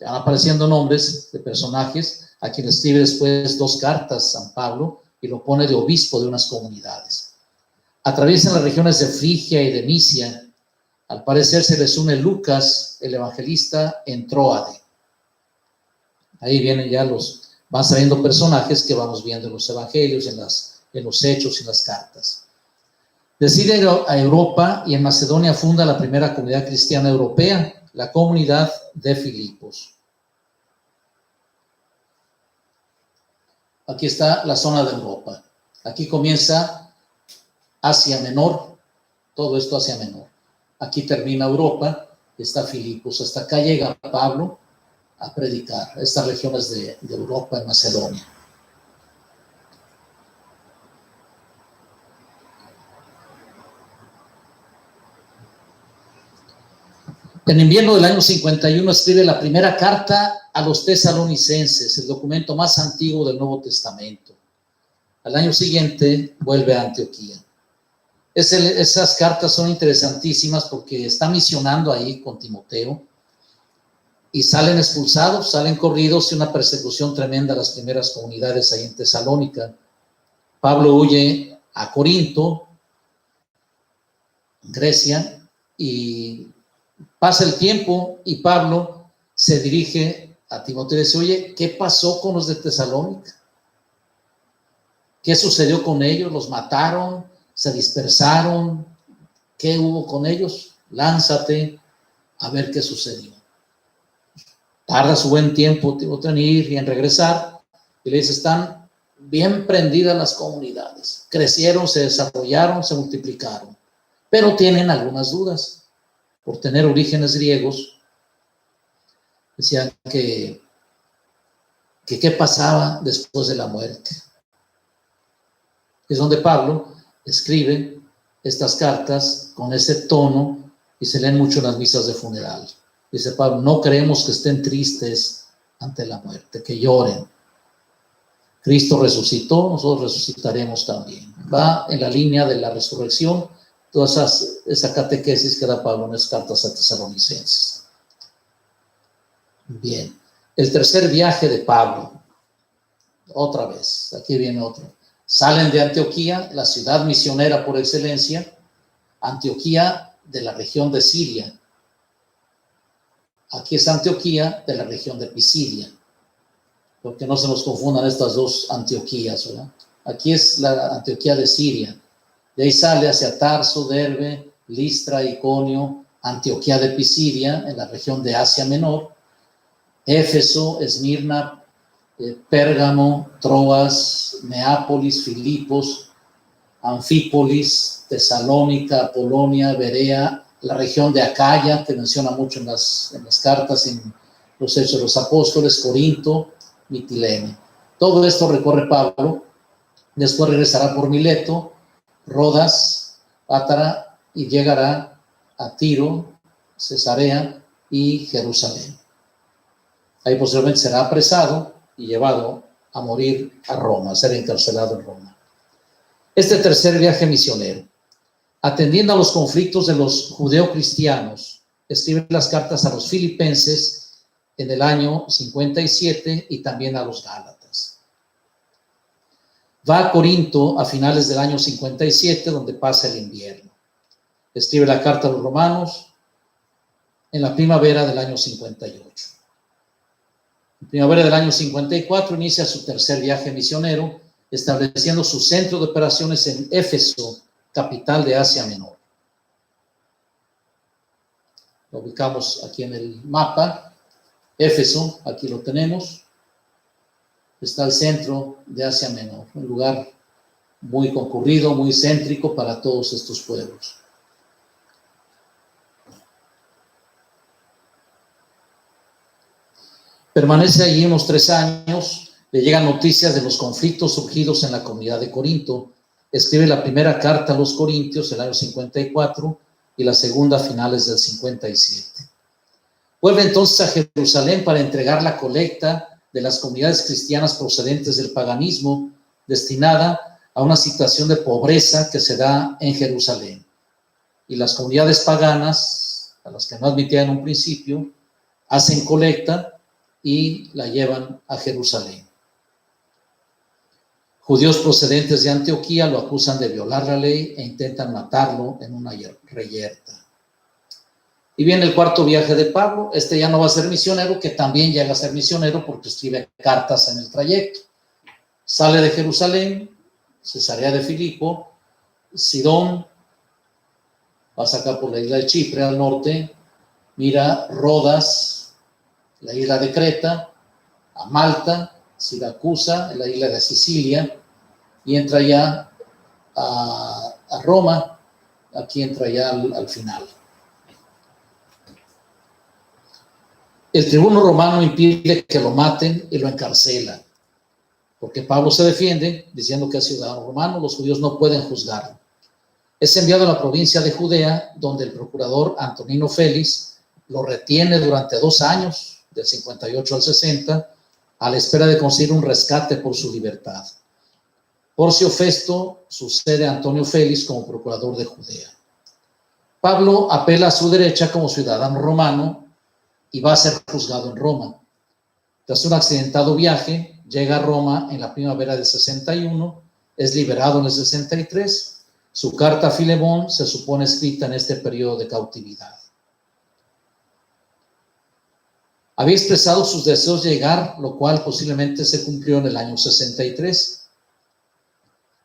Van apareciendo nombres de personajes a quienes escribe después 2 cartas San Pablo y lo pone de obispo de unas comunidades. Atraviesan las regiones de Frigia y de Misia. Al parecer se les une Lucas, el evangelista, en Tróade. Ahí vienen ya van saliendo personajes que vamos viendo en los evangelios, en los hechos y en las cartas. Decide ir a Europa y en Macedonia funda la primera comunidad cristiana europea, la comunidad de Filipos. Aquí está la zona de Europa. Aquí comienza Asia Menor, todo esto Asia Menor. Aquí termina Europa, está Filipos. Hasta acá llega Pablo a predicar a estas regiones de Europa, en Macedonia. En invierno del año 51 escribe la primera carta a los tesalonicenses, el documento más antiguo del Nuevo Testamento. Al año siguiente vuelve a Antioquía. Esas cartas son interesantísimas porque está misionando ahí con Timoteo y salen expulsados, salen corridos y una persecución tremenda a las primeras comunidades ahí en Tesalónica. Pablo huye a Corinto, Grecia, y pasa el tiempo y Pablo se dirige a Timoteo y dice: oye, ¿qué pasó con los de Tesalónica? ¿Qué sucedió con ellos? ¿Los mataron? ¿Se dispersaron? ¿Qué hubo con ellos? Lánzate a ver qué sucedió. Tarda su buen tiempo Timoteo en ir y en regresar y le dice: están bien prendidas las comunidades, crecieron, se desarrollaron, se multiplicaron, pero tienen algunas dudas. Por tener orígenes griegos, decían que qué pasaba después de la muerte. Es donde Pablo escribe estas cartas con ese tono y se leen mucho en las misas de funeral. Dice Pablo: no creemos que estén tristes ante la muerte, que lloren. Cristo resucitó, nosotros resucitaremos también. Va en la línea de la resurrección, toda esa catequesis que da Pablo en las cartas a tesalonicenses. Bien, el tercer viaje de Pablo, otra vez, aquí viene otro. Salen de Antioquía, la ciudad misionera por excelencia, Antioquía de la región de Siria. Aquí es Antioquía de la región de Pisidia, porque no se nos confundan estas dos Antioquías, ¿verdad? Aquí es la Antioquía de Siria. De ahí sale hacia Tarso, Derbe, Listra, Iconio, Antioquía de Pisidia, en la región de Asia Menor, Éfeso, Esmirna, Pérgamo, Troas, Neápolis, Filipos, Anfípolis, Tesalónica, Apolonia, Berea, la región de Acaya, que menciona mucho en las cartas, en los Hechos de los Apóstoles, Corinto, Mitilene. Todo esto recorre Pablo, después regresará por Mileto, Rodas, Pátara, y llegará a Tiro, Cesarea y Jerusalén. Ahí posteriormente será apresado y llevado a morir a Roma, a ser encarcelado en Roma. Este tercer viaje misionero, atendiendo a los conflictos de los judeocristianos, escribe las cartas a los filipenses en el año 57 y también a los gálatas. Va a Corinto a finales del año 57, donde pasa el invierno. Escribe la carta a los romanos en la primavera del año 58. En primavera del año 54 inicia su tercer viaje misionero, estableciendo su centro de operaciones en Éfeso, capital de Asia Menor. Lo ubicamos aquí en el mapa. Éfeso, aquí lo tenemos, está al centro de Asia Menor, un lugar muy concurrido, muy céntrico para todos estos pueblos. Permanece allí unos 3 años, le llegan noticias de los conflictos surgidos en la comunidad de Corinto, escribe la primera carta a los Corintios en el año 54 y la segunda a finales del 57. Vuelve entonces a Jerusalén para entregar la colecta de las comunidades cristianas procedentes del paganismo, destinada a una situación de pobreza que se da en Jerusalén. Y las comunidades paganas, a las que no admitía en un principio, hacen colecta y la llevan a Jerusalén. Judíos procedentes de Antioquía lo acusan de violar la ley e intentan matarlo en una reyerta. Y viene el cuarto viaje de Pablo. Este ya no va a ser misionero, que también llega a ser misionero porque escribe cartas en el trayecto. Sale de Jerusalén, Cesarea de Filipo, Sidón, pasa acá por la isla de Chipre al norte, mira Rodas, la isla de Creta, a Malta, Siracusa, en la isla de Sicilia, y entra ya a Roma. Aquí entra ya al final. El tribuno romano impide que lo maten y lo encarcela, porque Pablo se defiende diciendo que es ciudadano romano, los judíos no pueden juzgarlo. Es enviado a la provincia de Judea, donde el procurador Antonino Félix lo retiene durante 2 años, del 58 al 60, a la espera de conseguir un rescate por su libertad. Porcio Festo sucede a Antonio Félix como procurador de Judea. Pablo apela a su derecha como ciudadano romano y va a ser juzgado en Roma. Tras un accidentado viaje, llega a Roma en la primavera del 61, es liberado en el 63. Su carta a Filemón se supone escrita en este periodo de cautividad. Había expresado sus deseos de llegar, lo cual posiblemente se cumplió en el año 63.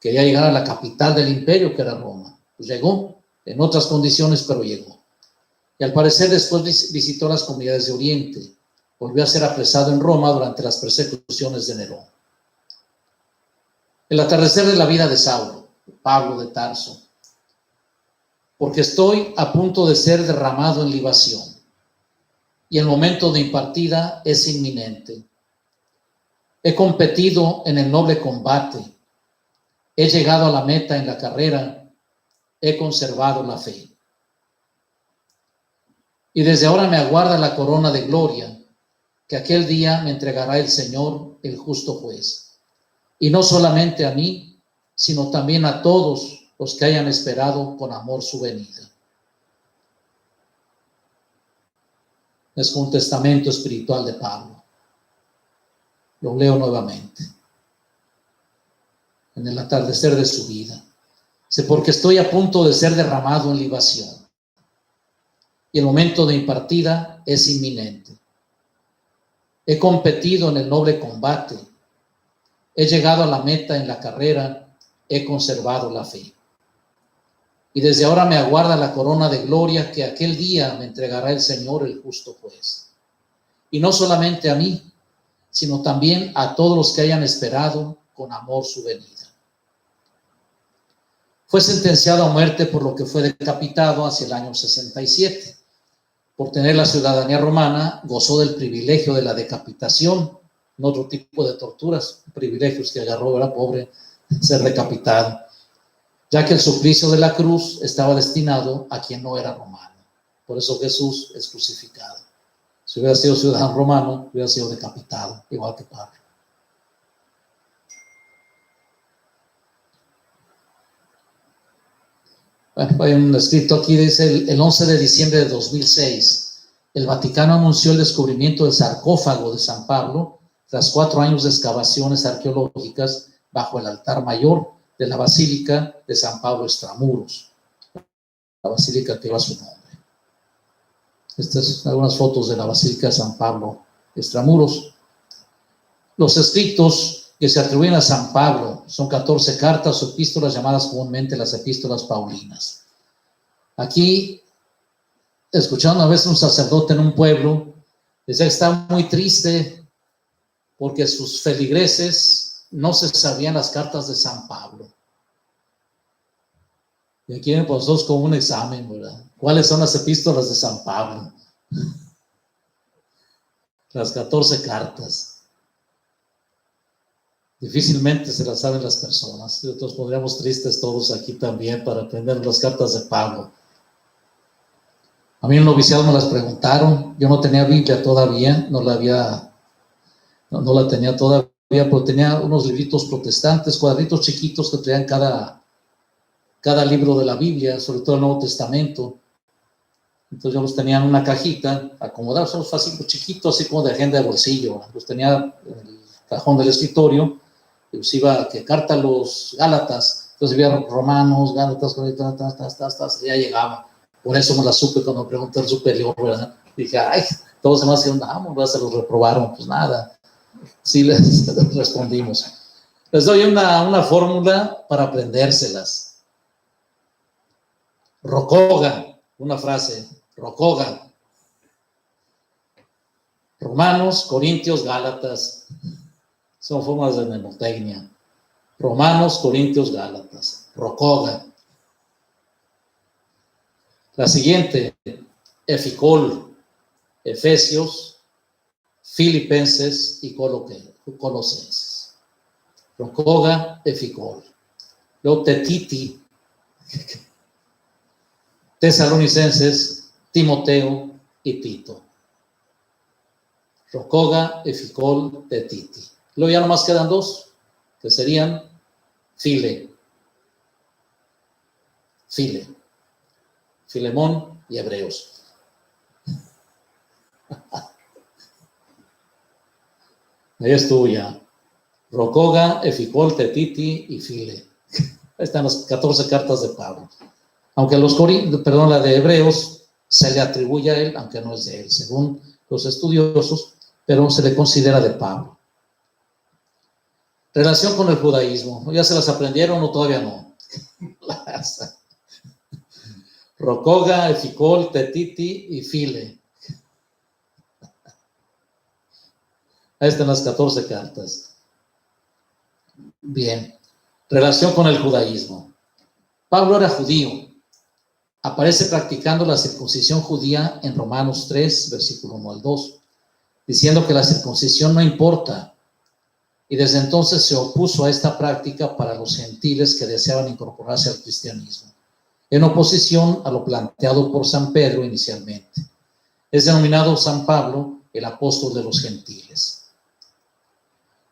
Quería llegar a la capital del imperio, que era Roma. Pues llegó, en otras condiciones, pero llegó. Y al parecer después visitó las comunidades de Oriente. Volvió a ser apresado en Roma durante las persecuciones de Nerón. El atardecer de la vida de Saulo, Pablo de Tarso. Porque estoy a punto de ser derramado en libación, y el momento de mi partida es inminente. He competido en el noble combate, he llegado a la meta en la carrera, he conservado la fe. Y desde ahora me aguarda la corona de gloria, que aquel día me entregará el Señor, el justo juez. Y no solamente a mí, sino también a todos los que hayan esperado con amor su venida. Es un testamento espiritual de Pablo. Lo leo nuevamente. En el atardecer de su vida. Sé porque estoy a punto de ser derramado en libación. Y el momento de mi partida es inminente. He competido en el noble combate. He llegado a la meta en la carrera. He conservado la fe. Y desde ahora me aguarda la corona de gloria que aquel día me entregará el Señor, el justo juez. Y no solamente a mí, sino también a todos los que hayan esperado con amor su venida. Fue sentenciado a muerte por lo que fue decapitado hacia el año 67. Por tener la ciudadanía romana, gozó del privilegio de la decapitación, no otro tipo de torturas, privilegios que agarró, era pobre, ser decapitado, ya que el suplicio de la cruz estaba destinado a quien no era romano. Por eso Jesús es crucificado. Si hubiera sido ciudadano romano, hubiera sido decapitado, igual que Pablo. Bueno, hay un escrito aquí, dice, el 11 de diciembre de 2006, el Vaticano anunció el descubrimiento del sarcófago de San Pablo tras 4 años de excavaciones arqueológicas bajo el altar mayor de la Basílica de San Pablo Extramuros, la basílica que lleva su nombre. Estas son algunas fotos de la Basílica de San Pablo Extramuros. Los escritos que se atribuyen a San Pablo son 14 cartas o epístolas llamadas comúnmente las epístolas paulinas. Aquí, escuchando a veces un sacerdote en un pueblo Decía que estaba muy triste porque sus feligreses no se sabían las cartas de San Pablo. Y aquí vienen nosotros con un examen, ¿verdad? ¿Cuáles son las epístolas de San Pablo? Las 14 cartas. Difícilmente se las saben las personas. Y nosotros pondríamos tristes todos aquí también para aprender las cartas de Pablo. A mí en el noviciado me las preguntaron. Yo no tenía Biblia todavía, no la tenía todavía, pero tenía unos libritos protestantes, cuadritos chiquitos que traían cada libro de la Biblia, sobre todo el Nuevo Testamento. Entonces yo los tenía en una cajita, acomodados, son fascículos chiquitos, así como de agenda de bolsillo. Los tenía en el cajón del escritorio, y pues iba, que carta a los Gálatas, entonces había Romanos, Gálatas, y ya llegaba. Por eso me la supe cuando me pregunté al superior, ¿verdad? Dije, ay, todos se me hacían, vamos, se los reprobaron, pues nada. Sí les respondimos. Les doy una fórmula para aprendérselas. Rocoga, una frase, Rocoga. Romanos, Corintios, Gálatas. Son formas de mnemotecnia. Romanos, Corintios, Gálatas. Rocoga. La siguiente, Eficol, Efesios, Filipenses y Colosenses. Rocoga, Eficol. Luego Tetiti, Tesalonicenses, Timoteo y Tito. Rocoga, Eficol, Tetiti. Luego ya nomás quedan dos, que serían File, Filemón y Hebreos. Ahí estuvo ya. Rocoga, Eficol, Tetiti y File. Ahí están las 14 cartas de Pablo. Aunque la de Hebreos se le atribuye a él, aunque no es de él, según los estudiosos, pero se le considera de Pablo. Relación con el judaísmo. ¿Ya se las aprendieron o todavía no? Rocoga, Eficol, Tetiti y File. Ahí están las 14 cartas. Bien. Relación con el judaísmo. Pablo era judío. Aparece practicando la circuncisión judía en Romanos 3, versículo 1 al 2, diciendo que la circuncisión no importa. Y desde entonces se opuso a esta práctica para los gentiles que deseaban incorporarse al cristianismo, en oposición a lo planteado por San Pedro inicialmente. Es denominado San Pablo el apóstol de los gentiles.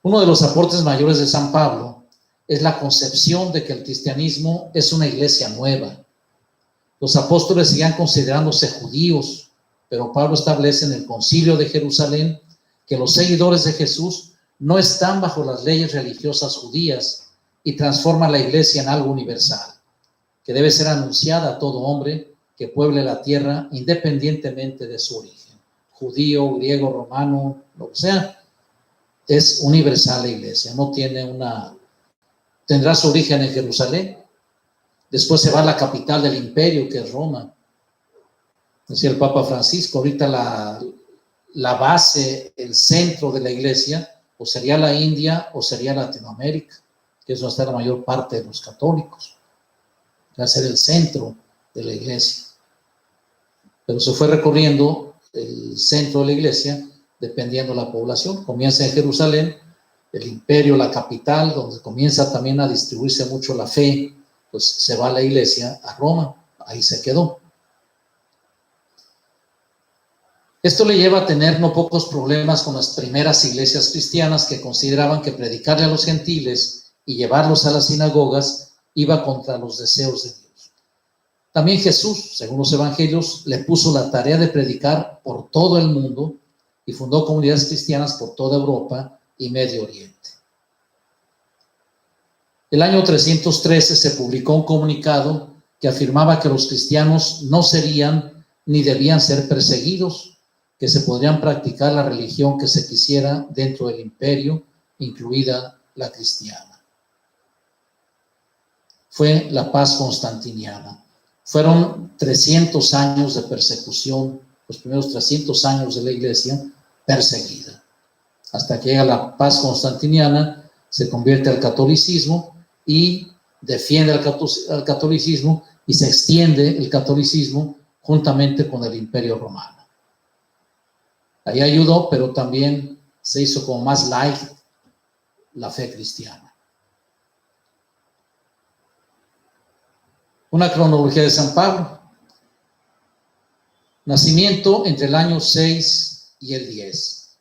Uno de los aportes mayores de San Pablo es la concepción de que el cristianismo es una iglesia nueva. Los apóstoles seguían considerándose judíos, pero Pablo establece en el Concilio de Jerusalén que los seguidores de Jesús no están bajo las leyes religiosas judías y transforma la iglesia en algo universal, que debe ser anunciada a todo hombre que pueble la tierra independientemente de su origen, judío, griego, romano, lo que sea. Es universal la iglesia, no tiene tendrá su origen en Jerusalén, después se va a la capital del imperio, que es Roma. Decía el Papa Francisco, ahorita la base, el centro de la iglesia, o sería la India o sería Latinoamérica, que es donde está la mayor parte de los católicos. Va a ser el centro de la iglesia. Pero se fue recorriendo el centro de la iglesia dependiendo de la población. Comienza en Jerusalén, el imperio, la capital, donde comienza también a distribuirse mucho la fe, pues se va a la iglesia a Roma, ahí se quedó. Esto le lleva a tener no pocos problemas con las primeras iglesias cristianas que consideraban que predicarle a los gentiles y llevarlos a las sinagogas iba contra los deseos de Dios. También Jesús, según los evangelios, le puso la tarea de predicar por todo el mundo y fundó comunidades cristianas por toda Europa y Medio Oriente. El año 313 se publicó un comunicado que afirmaba que los cristianos no serían ni debían ser perseguidos, que se podrían practicar la religión que se quisiera dentro del imperio, incluida la cristiana. Fue la paz constantiniana. Fueron 300 años de persecución, los primeros 300 años de la iglesia, perseguida. Hasta que llega la paz constantiniana, se convierte al catolicismo y defiende al catolicismo y se extiende el catolicismo juntamente con el Imperio Romano. Ahí ayudó, pero también se hizo como más light la fe cristiana. Una cronología de San Pablo. Nacimiento entre el año 6 y el 10.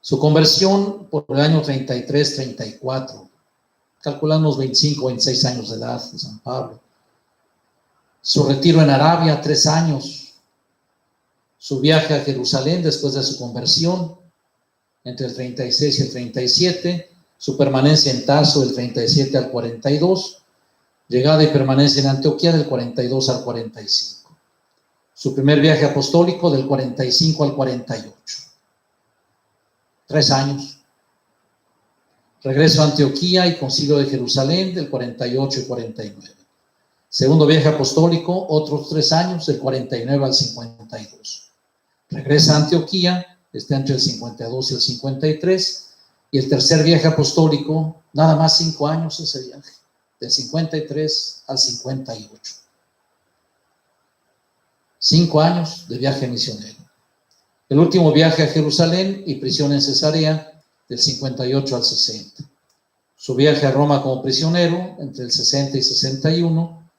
Su conversión por el año 33-34. Calculamos 25 o 26 años de edad de San Pablo. Su retiro en Arabia, 3 años. Su viaje a Jerusalén después de su conversión, entre el 36 y el 37. Su permanencia en Tarso del 37 al 42. Llegada y permanencia en Antioquía del 42 al 45. Su primer viaje apostólico del 45 al 48. 3 años. Regreso a Antioquía y Concilio de Jerusalén del 48 y 49. Segundo viaje apostólico, otros 3 años, del 49 al 52. Regresa a Antioquía, está entre el 52 y el 53. Y el tercer viaje apostólico, nada más 5 años ese viaje, del 53 al 58. 5 años de viaje misionero. El último viaje a Jerusalén y prisión en Cesarea, del 58 al 60. Su viaje a Roma como prisionero, entre el 60 y 61.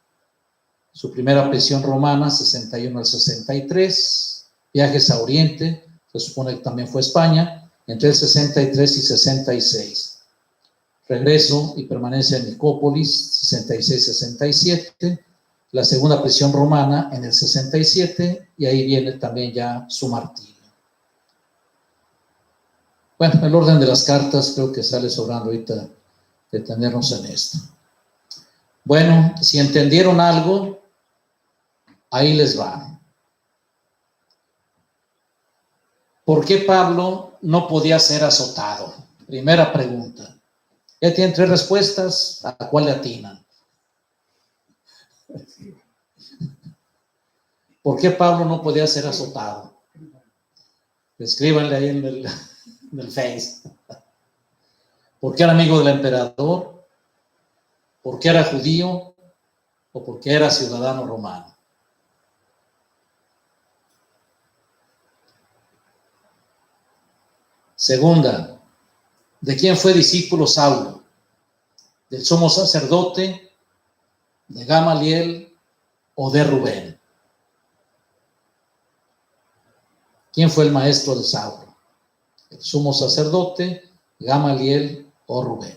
Su primera prisión romana, 61 al 63. Viajes a Oriente, se supone que también fue España, entre el 63 y 66. Regreso y permanencia en Nicópolis, 66-67. La segunda prisión romana en el 67, y ahí viene también ya su martirio. Bueno, el orden de las cartas creo que sale sobrando ahorita detenernos en esto. Bueno, si entendieron algo, ahí les va. ¿Por qué Pablo no podía ser azotado? Primera pregunta. Ya tienen 3 respuestas, ¿a cuál le atinan? ¿Por qué Pablo no podía ser azotado? Escríbanle ahí en el Face. ¿Por qué era amigo del emperador? ¿Por qué era judío? ¿O por qué era ciudadano romano? Segunda, ¿de quién fue discípulo Saulo? ¿Del sumo sacerdote, de Gamaliel o de Rubén? ¿Quién fue el maestro de Saulo? ¿El sumo sacerdote, Gamaliel o Rubén?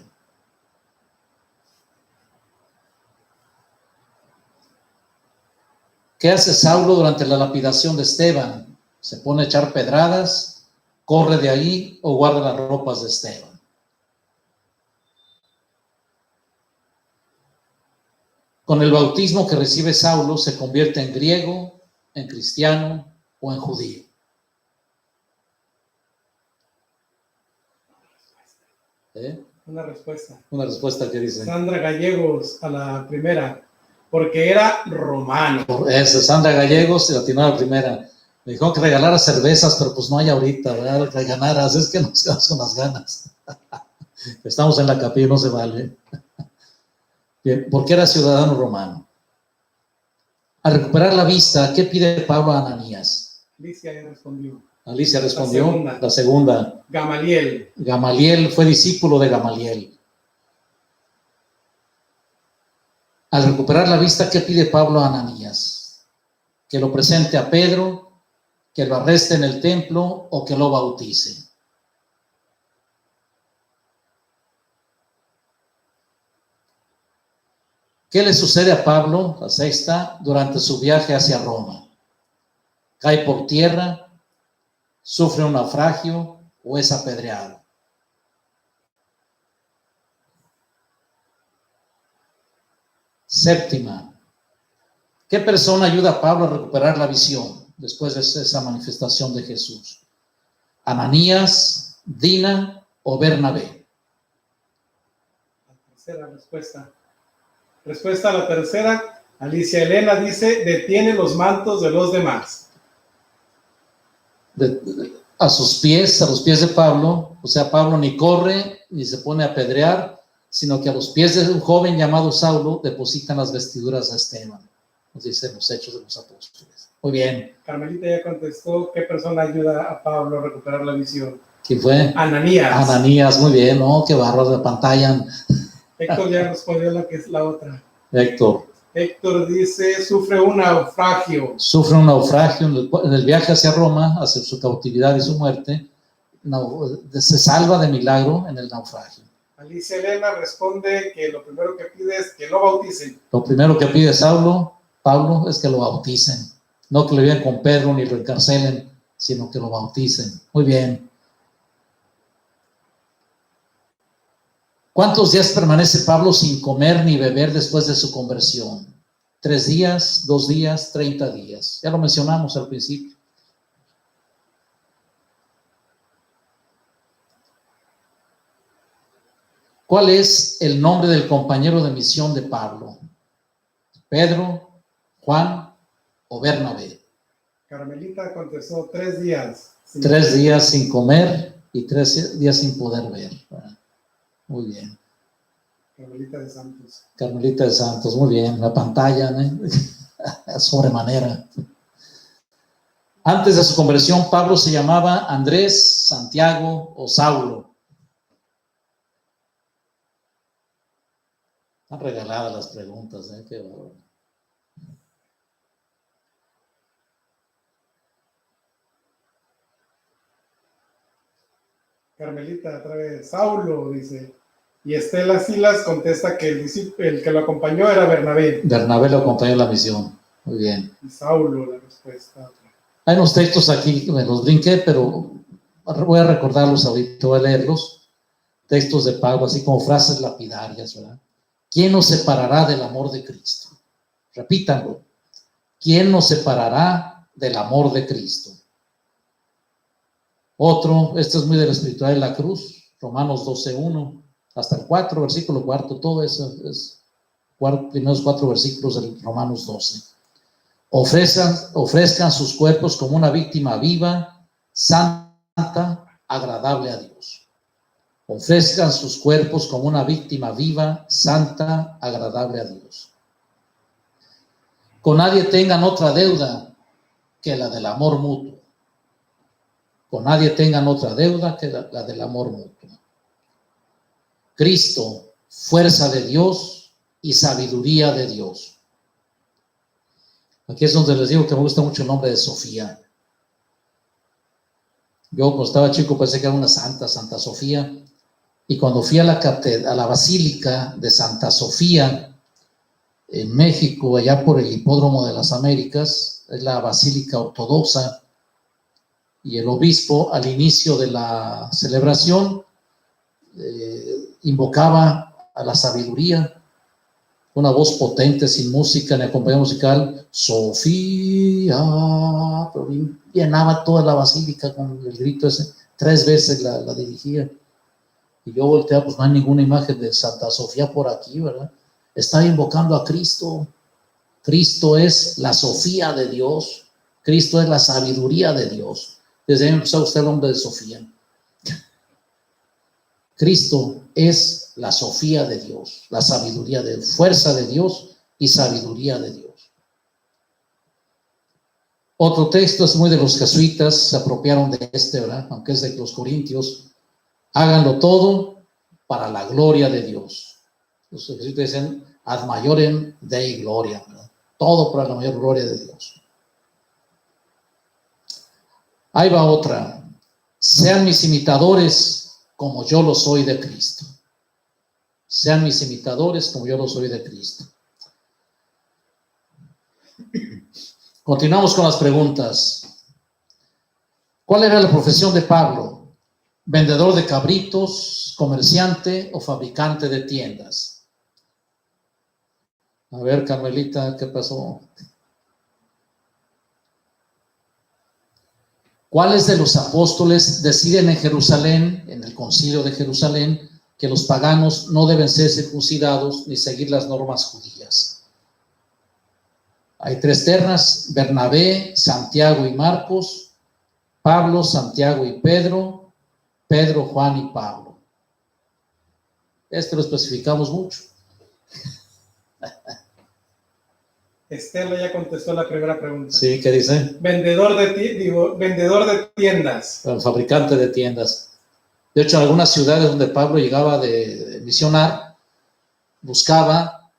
¿Qué hace Saulo durante la lapidación de Esteban? ¿Se pone a echar pedradas, corre de ahí o guarda las ropas de Esteban? Con el bautismo que recibe Saulo, ¿se convierte en griego, en cristiano o en judío? Una respuesta. Una respuesta que dice. Sandra Gallegos a la primera, porque era romano. Eso, Sandra Gallegos, se atinó a la primera. Me dijo que regalara cervezas, pero pues no hay ahorita, ¿verdad? Que ganaras, es que nos quedamos con las ganas. Estamos en la capilla, no se vale. Bien, ¿por qué era ciudadano romano? Al recuperar la vista, ¿qué pide Pablo a Ananías? Alicia ya respondió. Alicia respondió. La segunda. Gamaliel. Gamaliel fue discípulo de Gamaliel. Al recuperar la vista, ¿qué pide Pablo a Ananías? Que lo presente a Pedro, que lo arreste en el templo o que lo bautice. ¿Qué le sucede a Pablo, la sexta, durante su viaje hacia Roma? ¿Cae por tierra? ¿Sufre un naufragio o es apedreado? Séptima, ¿qué persona ayuda a Pablo a recuperar la visión después de esa manifestación de Jesús? ¿Ananías, Dina o Bernabé? La tercera respuesta. Respuesta a la tercera, Alicia Elena dice, detiene los mantos de los demás. a los pies de Pablo. O sea, Pablo ni corre ni se pone a apedrear, sino que a los pies de un joven llamado Saulo depositan las vestiduras de Esteban. Nos dicen los Hechos de los Apóstoles. Muy bien. Carmelita ya contestó qué persona ayuda a Pablo a recuperar la visión. ¿Quién fue? Ananías. Ananías, muy bien, ¿no? Qué bárbaro, de pantalla. Héctor ya respondió la que es la otra. Héctor dice, sufre un naufragio. Sufre un naufragio en el viaje hacia Roma, hacia su cautividad y su muerte. Se salva de milagro en el naufragio. Alicia Elena responde que lo primero que pide es que lo bauticen. Lo primero que pide Pablo, es que lo bauticen. No que lo lleven con Pedro ni lo encarcelen, sino que lo bauticen. Muy bien. ¿Cuántos días permanece Pablo sin comer ni beber después de su conversión? 3 días, 2 días, 30 días. Ya lo mencionamos al principio. ¿Cuál es el nombre del compañero de misión de Pablo? ¿Pedro, Juan o Bernabé? Carmelita contestó 3 días. 3 días sin comer y 3 días sin poder ver. Muy bien. Carmelita de Santos. Carmelita de Santos, muy bien. La pantalla, sobremanera. Antes de su conversión, Pablo se llamaba Andrés, Santiago o Saulo. Están regaladas las preguntas, qué bueno. Carmelita otra vez, Saulo, dice. Y Estela Silas contesta que el que lo acompañó era Bernabé. Bernabé lo acompañó en la misión. Muy bien. Y Saulo, la respuesta. Hay unos textos aquí, me los brinqué, pero voy a recordarlos ahorita, voy a leerlos. Textos de Pablo, así como frases lapidarias, ¿verdad? ¿Quién nos separará del amor de Cristo? Repítanlo. ¿Quién nos separará del amor de Cristo? Otro, esto es muy de la espiritualidad de la cruz, Romanos 12:1 hasta el 4, versículo 4, todo eso es primeros 4 versículos de Romanos 12. Ofrezcan sus cuerpos como una víctima viva, santa, agradable a Dios. Ofrezcan sus cuerpos como una víctima viva, santa, agradable a Dios. Con nadie tengan otra deuda que la del amor mutuo. Con nadie tengan otra deuda que la del amor mutuo. Cristo, fuerza de Dios y sabiduría de Dios. Aquí es donde les digo que me gusta mucho el nombre de Sofía. Yo cuando estaba chico pensé que era una santa, Santa Sofía. Y cuando fui a la Basílica de Santa Sofía, en México, allá por el Hipódromo de las Américas, es la Basílica Ortodoxa, y el obispo al inicio de la celebración invocaba a la sabiduría, una voz potente, sin música ni acompañamiento musical, Sofía, pero llenaba toda la basílica con el grito ese, 3 veces la dirigía. Y yo volteaba, pues no hay ninguna imagen de Santa Sofía por aquí, ¿verdad? Está invocando a Cristo. Cristo es la Sofía de Dios. Cristo es la sabiduría de Dios. Desde ahí empezó usted el nombre de Sofía. Cristo es la Sofía de Dios, la sabiduría de Dios, fuerza de Dios y sabiduría de Dios. Otro texto es muy de los jesuitas, se apropiaron de ¿verdad? Aunque es de los corintios. Háganlo todo para la gloria de Dios. Los jesuitas dicen ad maiorem Dei gloria, ¿verdad? Todo para la mayor gloria de Dios. Ahí va otra. Sean mis imitadores como yo lo soy de Cristo. Sean mis imitadores como yo lo soy de Cristo. Continuamos con las preguntas. ¿Cuál era la profesión de Pablo? ¿Vendedor de cabritos, comerciante o fabricante de tiendas? A ver, Carmelita, ¿qué pasó? ¿Cuáles de los apóstoles deciden en Jerusalén, en el concilio de Jerusalén, que los paganos no deben ser circuncidados ni seguir las normas judías? Hay 3 ternas, Bernabé, Santiago y Marcos. Pablo, Santiago y Pedro, Pedro, Juan y Pablo. Lo especificamos mucho. Estela ya contestó la primera pregunta. Sí, ¿qué dice? Vendedor de tiendas. El fabricante de tiendas. De hecho, en algunas ciudades donde Pablo llegaba de misionar, buscaba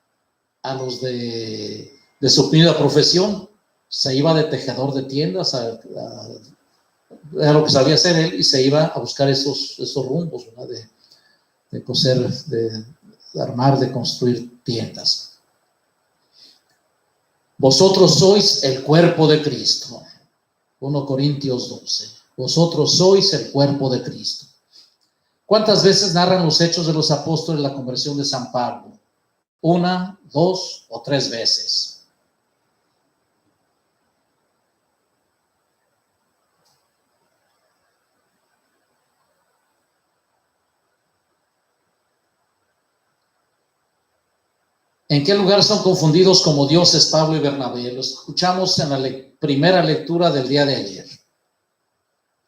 a los de su primera profesión. Se iba de tejedor de tiendas, era lo que sabía hacer él, y se iba a buscar esos rumbos, ¿verdad? De coser, de armar, de construir tiendas. Vosotros sois el cuerpo de Cristo. 1 Corintios 12. Vosotros sois el cuerpo de Cristo. ¿Cuántas veces narran los Hechos de los Apóstoles la conversión de San Pablo? 1, 2 o 3 veces. ¿En qué lugar son confundidos como dioses Pablo y Bernabé? Lo escuchamos en la primera lectura del día de ayer.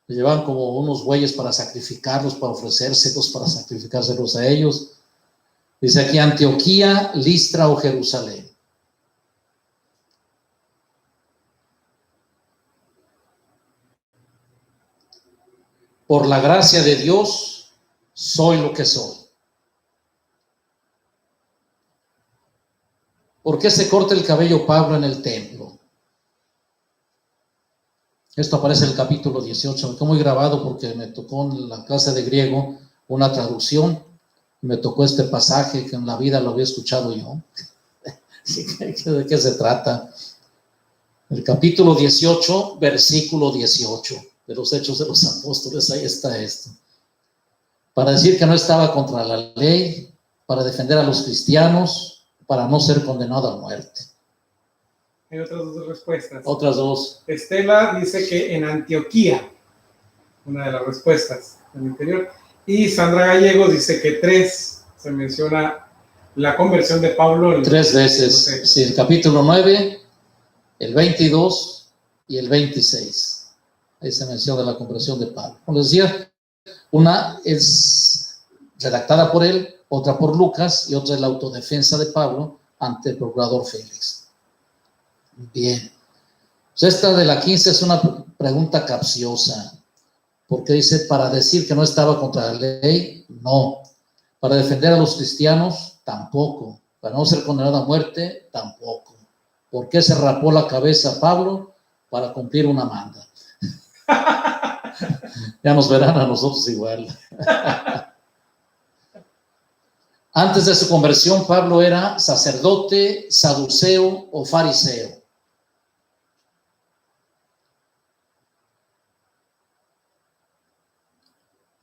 Le llevaban como unos bueyes para sacrificarlos, para ofrecérselos, para sacrificárselos a ellos. Dice aquí Antioquía, Listra o Jerusalén. Por la gracia de Dios, soy lo que soy. ¿Por qué se corta el cabello Pablo en el templo? Esto aparece en el capítulo 18. Me quedó muy grabado porque me tocó en la clase de griego una traducción. Me tocó este pasaje que en la vida lo había escuchado yo. ¿De qué se trata? El capítulo 18, versículo 18 de los Hechos de los Apóstoles. Ahí está esto. Para decir que no estaba contra la ley, para defender a los cristianos, para no ser condenado a muerte. Hay otras dos respuestas. Otras dos. Estela dice que en Antioquía, una de las respuestas en el interior. Y Sandra Gallegos dice que 3 se menciona la conversión de Pablo. 3 veces. Sí, el capítulo 9, el 22 y el 26. Ahí se menciona la conversión de Pablo. Como les decía, una es redactada por él, otra por Lucas y otra es la autodefensa de Pablo ante el procurador Félix. Bien. Pues esta de la 15 es una pregunta capciosa, porque dice, para decir que no estaba contra la ley, no. Para defender a los cristianos, tampoco. Para no ser condenado a muerte, tampoco. ¿Por qué se rapó la cabeza Pablo? Para cumplir una manda. Ya nos verán a nosotros igual. Antes de su conversión, Pablo era sacerdote, saduceo o fariseo.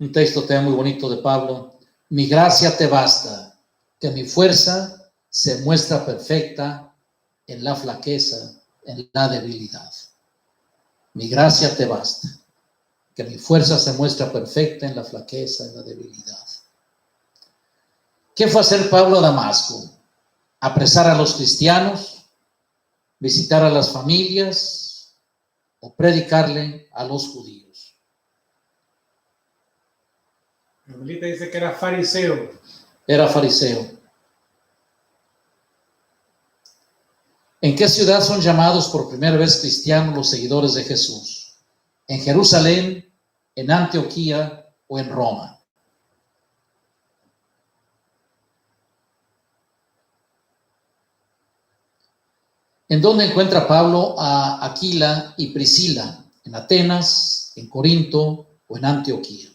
Un texto también muy bonito de Pablo. Mi gracia te basta, que mi fuerza se muestra perfecta en la flaqueza, en la debilidad. Mi gracia te basta, que mi fuerza se muestra perfecta en la flaqueza, en la debilidad. ¿Qué fue hacer Pablo a Damasco? ¿Apresar a los cristianos? ¿Visitar a las familias? ¿O predicarle a los judíos? Carmelita dice que era fariseo. Era fariseo. ¿En qué ciudad son llamados por primera vez cristianos los seguidores de Jesús? ¿En Jerusalén, en Antioquía o en Roma? ¿En dónde encuentra Pablo a Aquila y Priscila? ¿En Atenas, en Corinto o en Antioquía?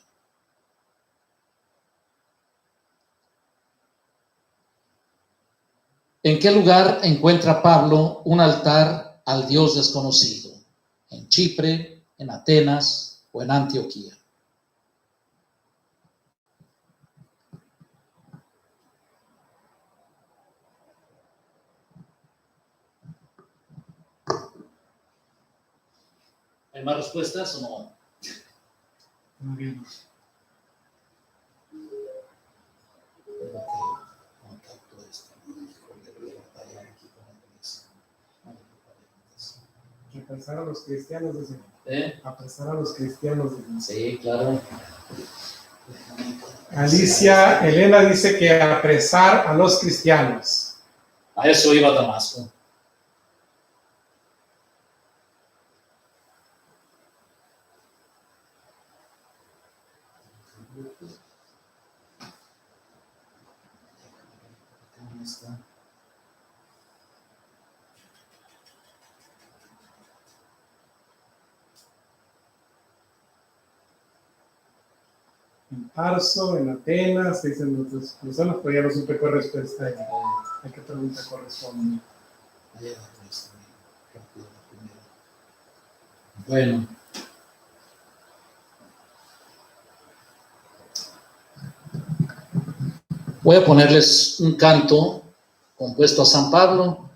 ¿En qué lugar encuentra Pablo un altar al Dios desconocido? ¿En Chipre, en Atenas o en Antioquía? ¿Hay más respuestas o no? Muy bien. Apresar a los cristianos, dice. ¿Eh? Apresar a los cristianos, dice. Sí, claro. Alicia Elena dice que apresar a los cristianos. A eso iba Damasco. En Tarso, en Atenas, dicen otras personas, pero ya no supe cuál respuesta hay. ¿A qué pregunta corresponde? Bueno. Voy a ponerles un canto compuesto a San Pablo.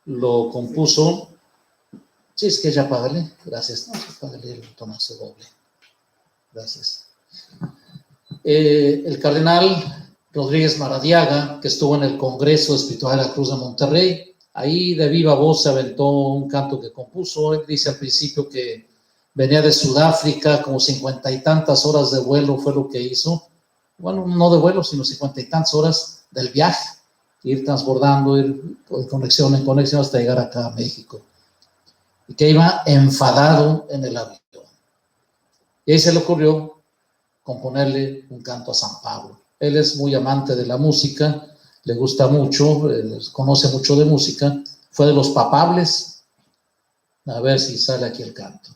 Lo compuso. Sí, es que ya págale. Gracias. No, págale el tonazo doble. Gracias. El cardenal Rodríguez Maradiaga, que estuvo en el Congreso Espiritual de la Cruz de Monterrey, ahí de viva voz se aventó un canto que compuso. Él dice al principio que venía de Sudáfrica, como 50 y tantas horas de vuelo fue lo que hizo. Bueno, no de vuelo, sino 50 y tantas horas del viaje, ir transbordando, ir de conexión en conexión hasta llegar acá a México. Y que iba enfadado en el avión. Y ahí se le ocurrió componerle un canto a San Pablo. Él es muy amante de la música, le gusta mucho, conoce mucho de música, fue de los papables. A ver si sale aquí el canto.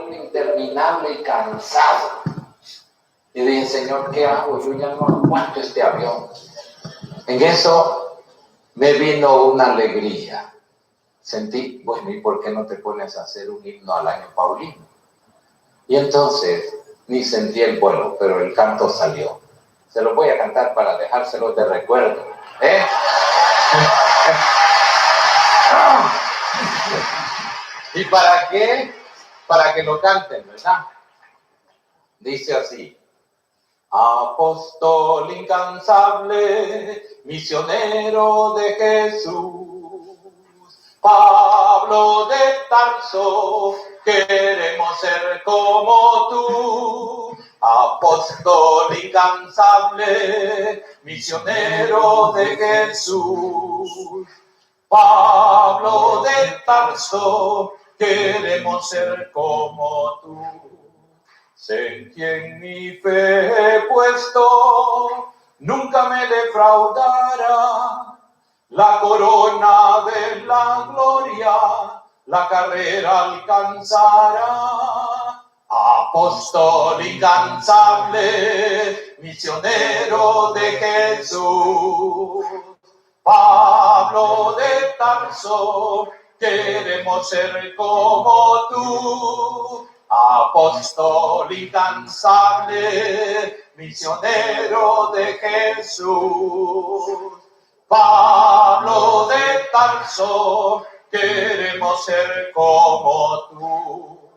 Interminable y cansado. Y dije, Señor, ¿qué hago? Yo ya no aguanto este avión. En eso me vino una alegría. Sentí, bueno, ¿y por qué no te pones a hacer un himno al año paulino? Y entonces ni sentí el vuelo, pero el canto salió. Se lo voy a cantar para dejárselo de recuerdo. ¿Y para qué? Para que lo canten, ¿verdad? Dice así: apóstol incansable, misionero de Jesús, Pablo de Tarso, queremos ser como tú. Apóstol incansable, misionero de Jesús, Pablo de Tarso, queremos ser como tú. Sé en quien mi fe he puesto, nunca me defraudará. La corona de la gloria, la carrera alcanzará. Apóstol incansable, misionero de Jesús, Pablo de Tarso, queremos ser como tú. Apóstol incansable, misionero de Jesús, Pablo de Tarso, queremos ser como tú.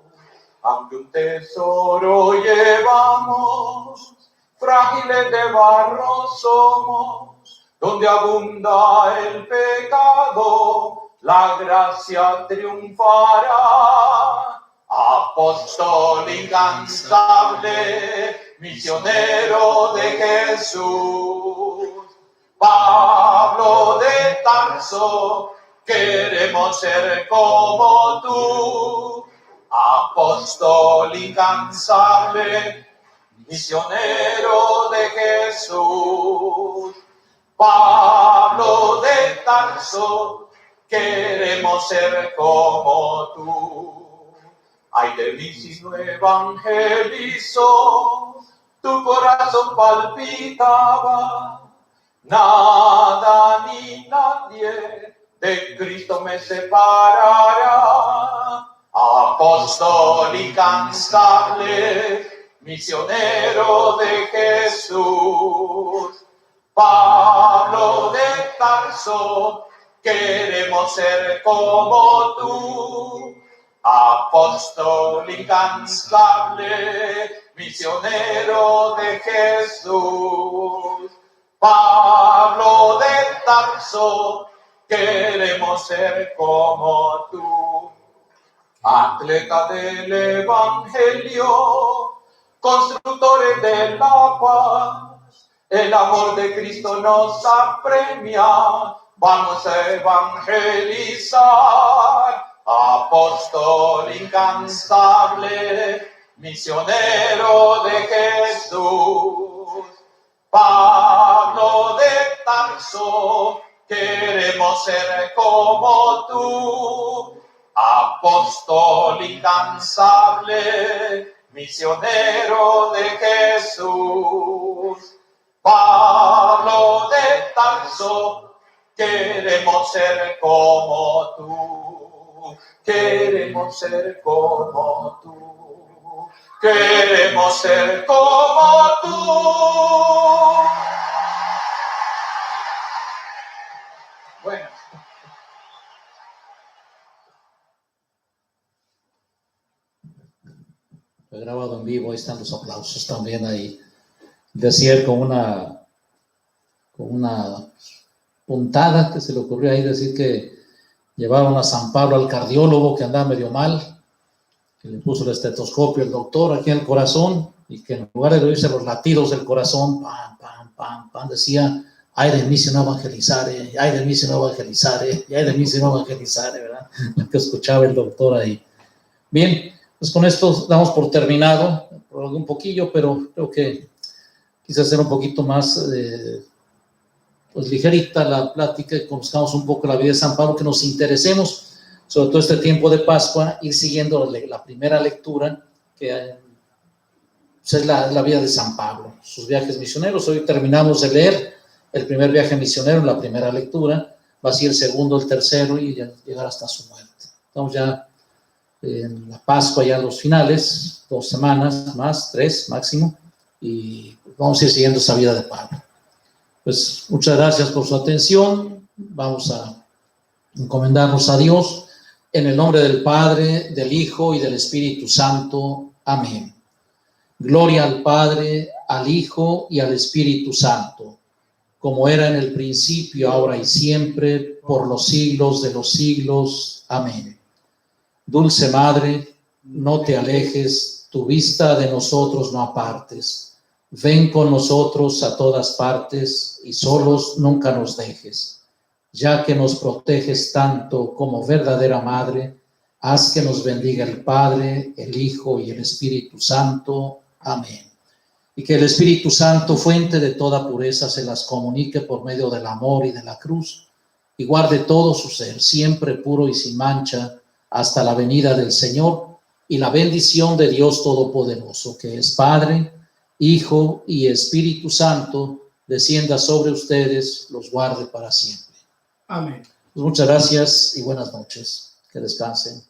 Aunque un tesoro llevamos, frágiles de barro somos, donde abunda el pecado, la gracia triunfará. Apóstol incansable, misionero de Jesús, Pablo de Tarso, queremos ser como tú. Apóstol incansable, misionero de Jesús, Pablo de Tarso, queremos ser como tú. Ay de mí si no evangelizo, tu corazón palpitaba, nada ni nadie de Cristo me separará. Apóstol incansable, misionero de Jesús, Pablo de Tarso, queremos ser como tú. Apóstol incansable, misionero de Jesús. Pablo de Tarso, queremos ser como tú. Atleta del Evangelio, constructores de la paz, el amor de Cristo nos apremia, vamos a evangelizar. Apóstol incansable, misionero de Jesús. Pablo de Tarso, queremos ser como tú. Apóstol incansable, misionero de Jesús. Pablo de Tarso, queremos ser como tú. Queremos ser como tú. Queremos ser como tú. Bueno. Fue grabado en vivo, ahí están los aplausos también ahí. Decía con una puntada que se le ocurrió ahí decir que llevaron a San Pablo al cardiólogo que andaba medio mal, que le puso el estetoscopio el doctor aquí en el corazón y que en lugar de oírse los latidos del corazón, pam, pam, pam, pam, decía, ay de mí si no evangelizare, ay de mí si no evangelizare, ay de mí si no evangelizare, ¿verdad? Lo que escuchaba el doctor ahí. Bien, pues con esto damos por terminado, prolongué un poquillo, pero creo que quise hacer un poquito más pues ligerita la plática y conozcamos un poco la vida de San Pablo, que nos interesemos, sobre todo este tiempo de Pascua, ir siguiendo la primera lectura, que es la vida de San Pablo, sus viajes misioneros. Hoy terminamos de leer el primer viaje misionero en la primera lectura, va a ser el segundo, el tercero y ya llegar hasta su muerte. Estamos ya en la Pascua, ya los finales, 2 semanas más, 3 máximo, y vamos a ir siguiendo esa vida de Pablo. Pues muchas gracias por su atención. Vamos a encomendarnos a Dios en el nombre del Padre, del Hijo y del Espíritu Santo. Amén. Gloria al Padre, al Hijo y al Espíritu Santo, como era en el principio, ahora y siempre, por los siglos de los siglos. Amén. Dulce Madre, no te alejes, tu vista de nosotros no apartes. Ven con nosotros a todas partes y solos nunca nos dejes. Ya que nos proteges tanto como verdadera Madre, haz que nos bendiga el Padre, el Hijo y el Espíritu Santo. Amén. Y que el Espíritu Santo, fuente de toda pureza, se las comunique por medio del amor y de la cruz, y guarde todo su ser, siempre puro y sin mancha, hasta la venida del Señor, y la bendición de Dios Todopoderoso, que es Padre, Hijo y Espíritu Santo, descienda sobre ustedes, los guarde para siempre. Amén. Pues muchas gracias y buenas noches. Que descansen.